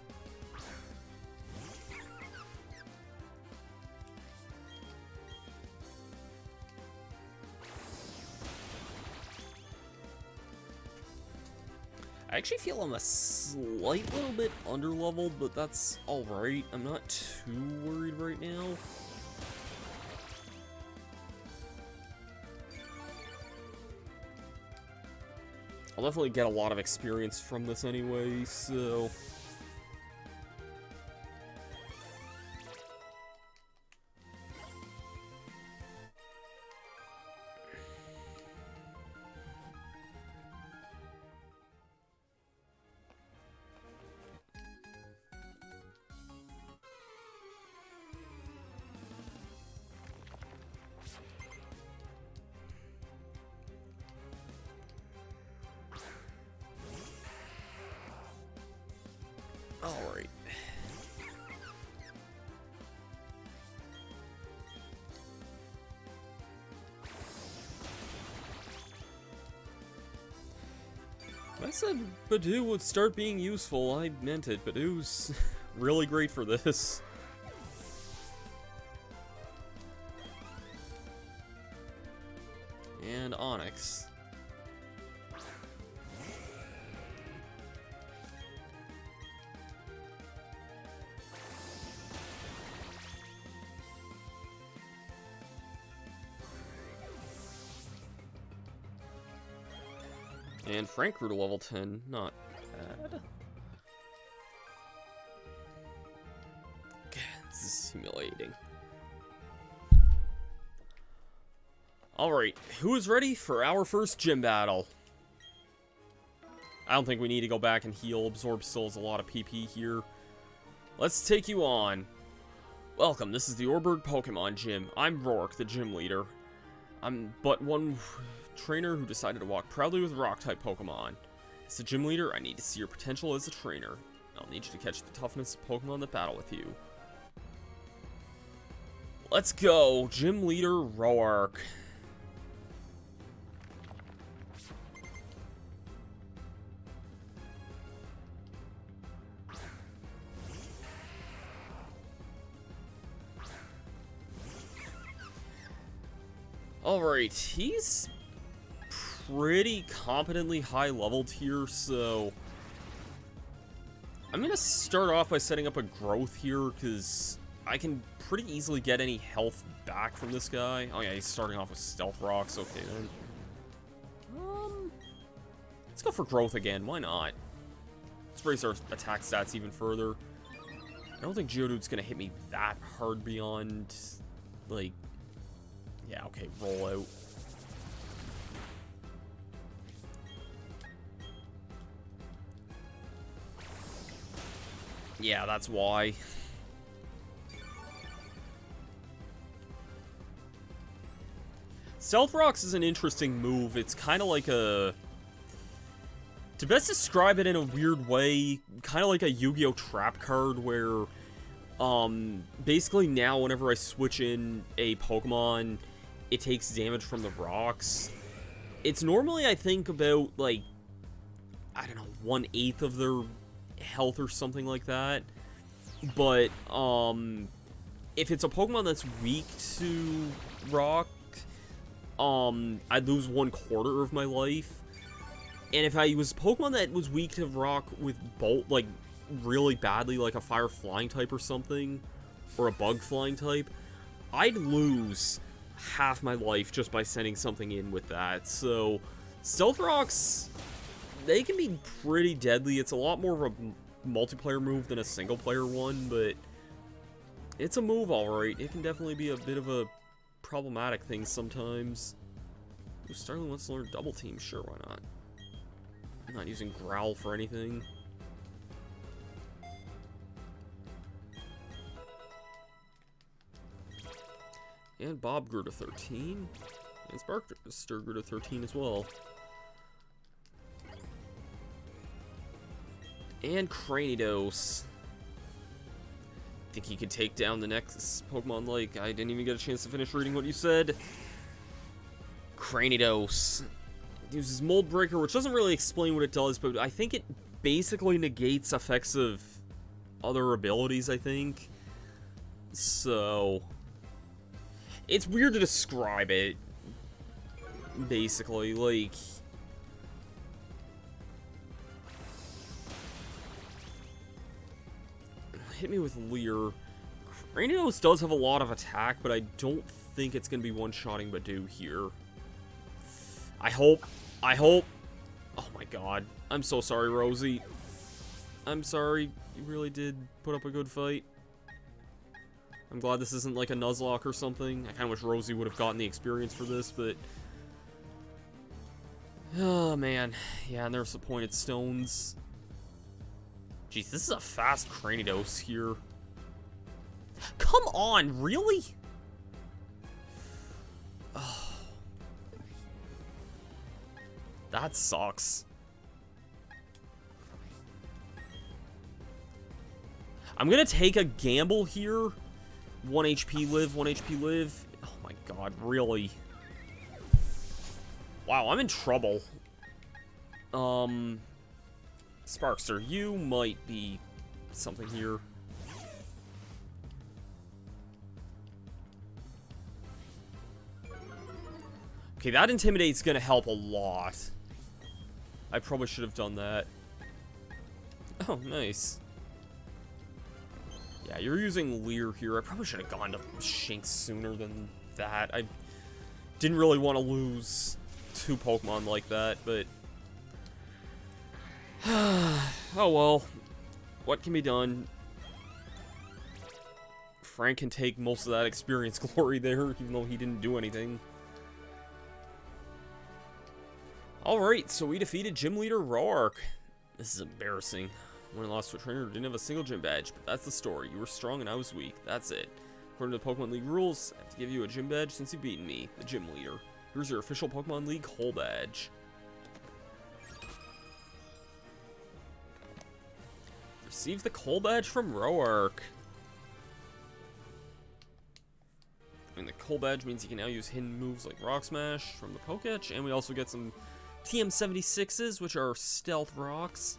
I actually feel I'm a slight little bit underleveled, but that's alright. I'm not too worried right now. I'll definitely get a lot of experience from this anyway, so... Alright. When I said Badoo would start being useful, I meant it. Badoo's really great for this. And Onyx. And Frank grew to level 10, not bad. This is humiliating. Alright, who is ready for our first gym battle? I don't think we need to go back and heal. Absorb still has a lot of PP here. Let's take you on. Welcome, this is the Orberg Pokemon Gym. I'm Rourke, the gym leader. I'm but one trainer who decided to walk proudly with Rock-type Pokemon. As the gym leader, I need to see your potential as a trainer. I'll need you to catch the toughness of Pokemon that battle with you. Let's go, gym leader Roark. Alright, he's pretty competently high-leveled here, so... I'm gonna start off by setting up a growth here, because I can pretty easily get any health back from this guy. Oh yeah, he's starting off with Stealth Rocks, okay then. Let's go for growth again, why not? Let's raise our attack stats even further. I don't think Geodude's gonna hit me that hard beyond, like... Yeah, okay, roll out. Yeah, that's why. Stealth Rocks is an interesting move. It's kind of like a... To best describe it in a weird way, kind of like a Yu-Gi-Oh! Trap card where... basically now whenever I switch in a Pokemon, it takes damage from the rocks. It's normally, I think, about, like, I don't know, 1/8 of their health or something like that. But, if it's a Pokemon that's weak to rock, I'd lose 1/4 of my life. And if I was a Pokemon that was weak to rock with Bolt, like, really badly, like a Fire Flying type or something, or a Bug Flying type, I'd lose half my life just by sending something in with that. So Stealth Rocks, they can be pretty deadly. It's a lot more of a multiplayer move than a single player one, but it's a move alright. It can definitely be a bit of a problematic thing sometimes. Ooh, Starling wants to learn Double Team, sure, why not? I'm not using Growl for anything. And Bob grew to 13. And Sparkster grew to 13 as well. And Cranidos. Think he could take down the next Pokemon Lake? I didn't even get a chance to finish reading what you said. Cranidos uses Mold Breaker, which doesn't really explain what it does, but I think it basically negates effects of other abilities, I think. So it's weird to describe it. Basically, like, hit me with Leer. Cranidos does have a lot of attack, but I don't think it's going to be one-shotting Badoo here. I hope. Oh my god. I'm so sorry, Rosie. I'm sorry. You really did put up a good fight. I'm glad this isn't like a Nuzlocke or something. I kind of wish Rosie would have gotten the experience for this, but... oh, man. Yeah, and there's the pointed stones. Jeez, this is a fast Cranidos here. Come on, really? Oh. That sucks. I'm gonna take a gamble here. 1 HP live, 1 HP live. Oh my god, really? Wow, I'm in trouble. Sparkster, you might be something here. Okay, that Intimidate's gonna help a lot. I probably should have done that. Oh, nice. Yeah, you're using Leer here. I probably should have gone to Shinx sooner than that. I didn't really want to lose 2 Pokemon like that, but... oh well. What can be done? Frank can take most of that experience glory there, even though he didn't do anything. Alright, so we defeated Gym Leader Roark. This is embarrassing. When I lost to a trainer who didn't have a single gym badge, but that's the story. You were strong and I was weak. That's it. According to the Pokemon League rules, I have to give you a gym badge since you've beaten me, the Gym Leader. Here's your official Pokemon League whole badge. Receive the Coal Badge from Roark. And the Coal Badge means you can now use hidden moves like Rock Smash from the Poketch, and we also get some TM76s, which are stealth rocks.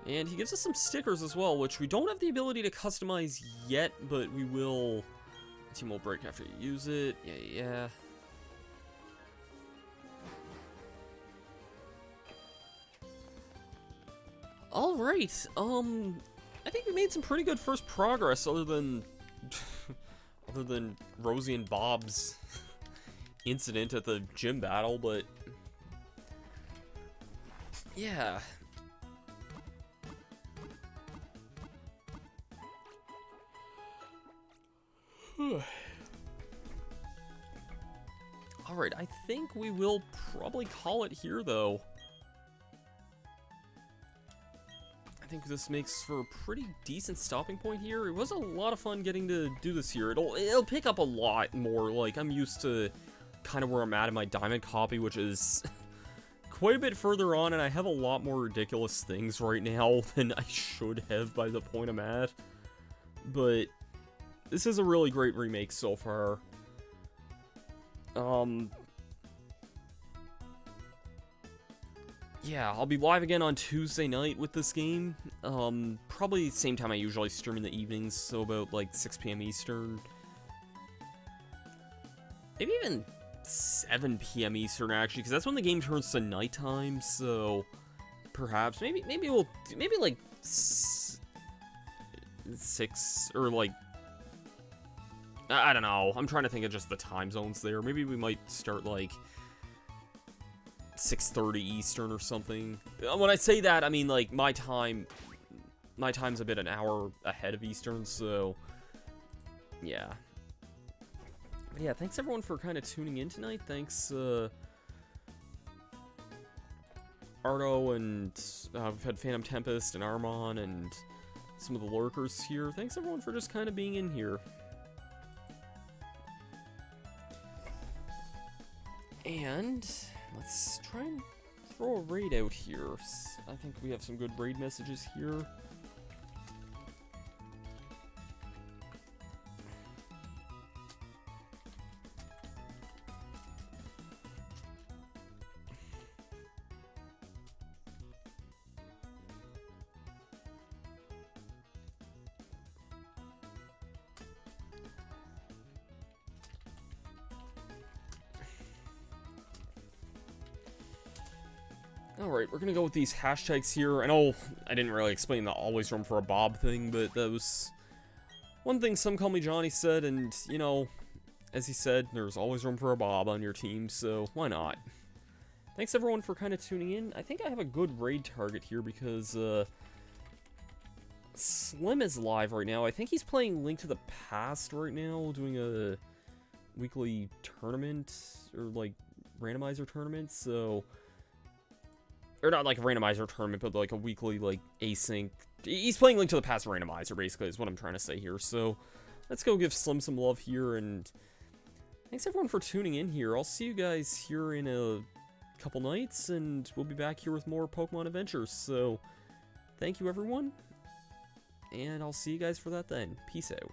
And he gives us some stickers as well, which we don't have the ability to customize yet, but we will. Team will break after you use it. Yeah. Alright, I think we made some pretty good first progress, other than Rosie and Bob's incident at the gym battle, but yeah. Alright, I think we will probably call it here, though. I think this makes for a pretty decent stopping point here. It was a lot of fun getting to do this here. It'll pick up a lot more. Like, I'm used to kind of where I'm at in my Diamond copy, which is quite a bit further on, and I have a lot more ridiculous things right now than I should have by the point I'm at. But this is a really great remake so far. Yeah, I'll be live again on Tuesday night with this game. Probably the same time I usually stream in the evenings, so about like 6 p.m. Eastern. Maybe even 7 p.m. Eastern, actually, because that's when the game turns to nighttime, so perhaps, maybe like 6, or like, I don't know, I'm trying to think of just the time zones there. Maybe we might start like 6:30 Eastern or something. When I say that, I mean like my time's a bit an hour ahead of Eastern, so yeah. But yeah, thanks everyone for kind of tuning in tonight. Thanks Ardo, and we've had Phantom Tempest and Armon and some of the lurkers here. Thanks everyone for just kind of being in here. And let's try and throw a raid out here. I think we have some good raid messages here. Alright, we're gonna go with these hashtags here. I know I didn't really explain the always room for a Bob thing, but that was one thing Some Call Me Johnny said, and, you know, as he said, there's always room for a Bob on your team, so why not? Thanks everyone for kind of tuning in. I think I have a good raid target here because, Slim is live right now. I think he's playing Link to the Past right now, doing a weekly tournament, or, like, randomizer tournament, so... Or not like a randomizer tournament, but like a weekly, like, async. He's playing Link to the Past randomizer, basically, is what I'm trying to say here. So, let's go give Slim some love here, and thanks everyone for tuning in here. I'll see you guys here in a couple nights, and we'll be back here with more Pokemon adventures. So, thank you everyone, and I'll see you guys for that then. Peace out.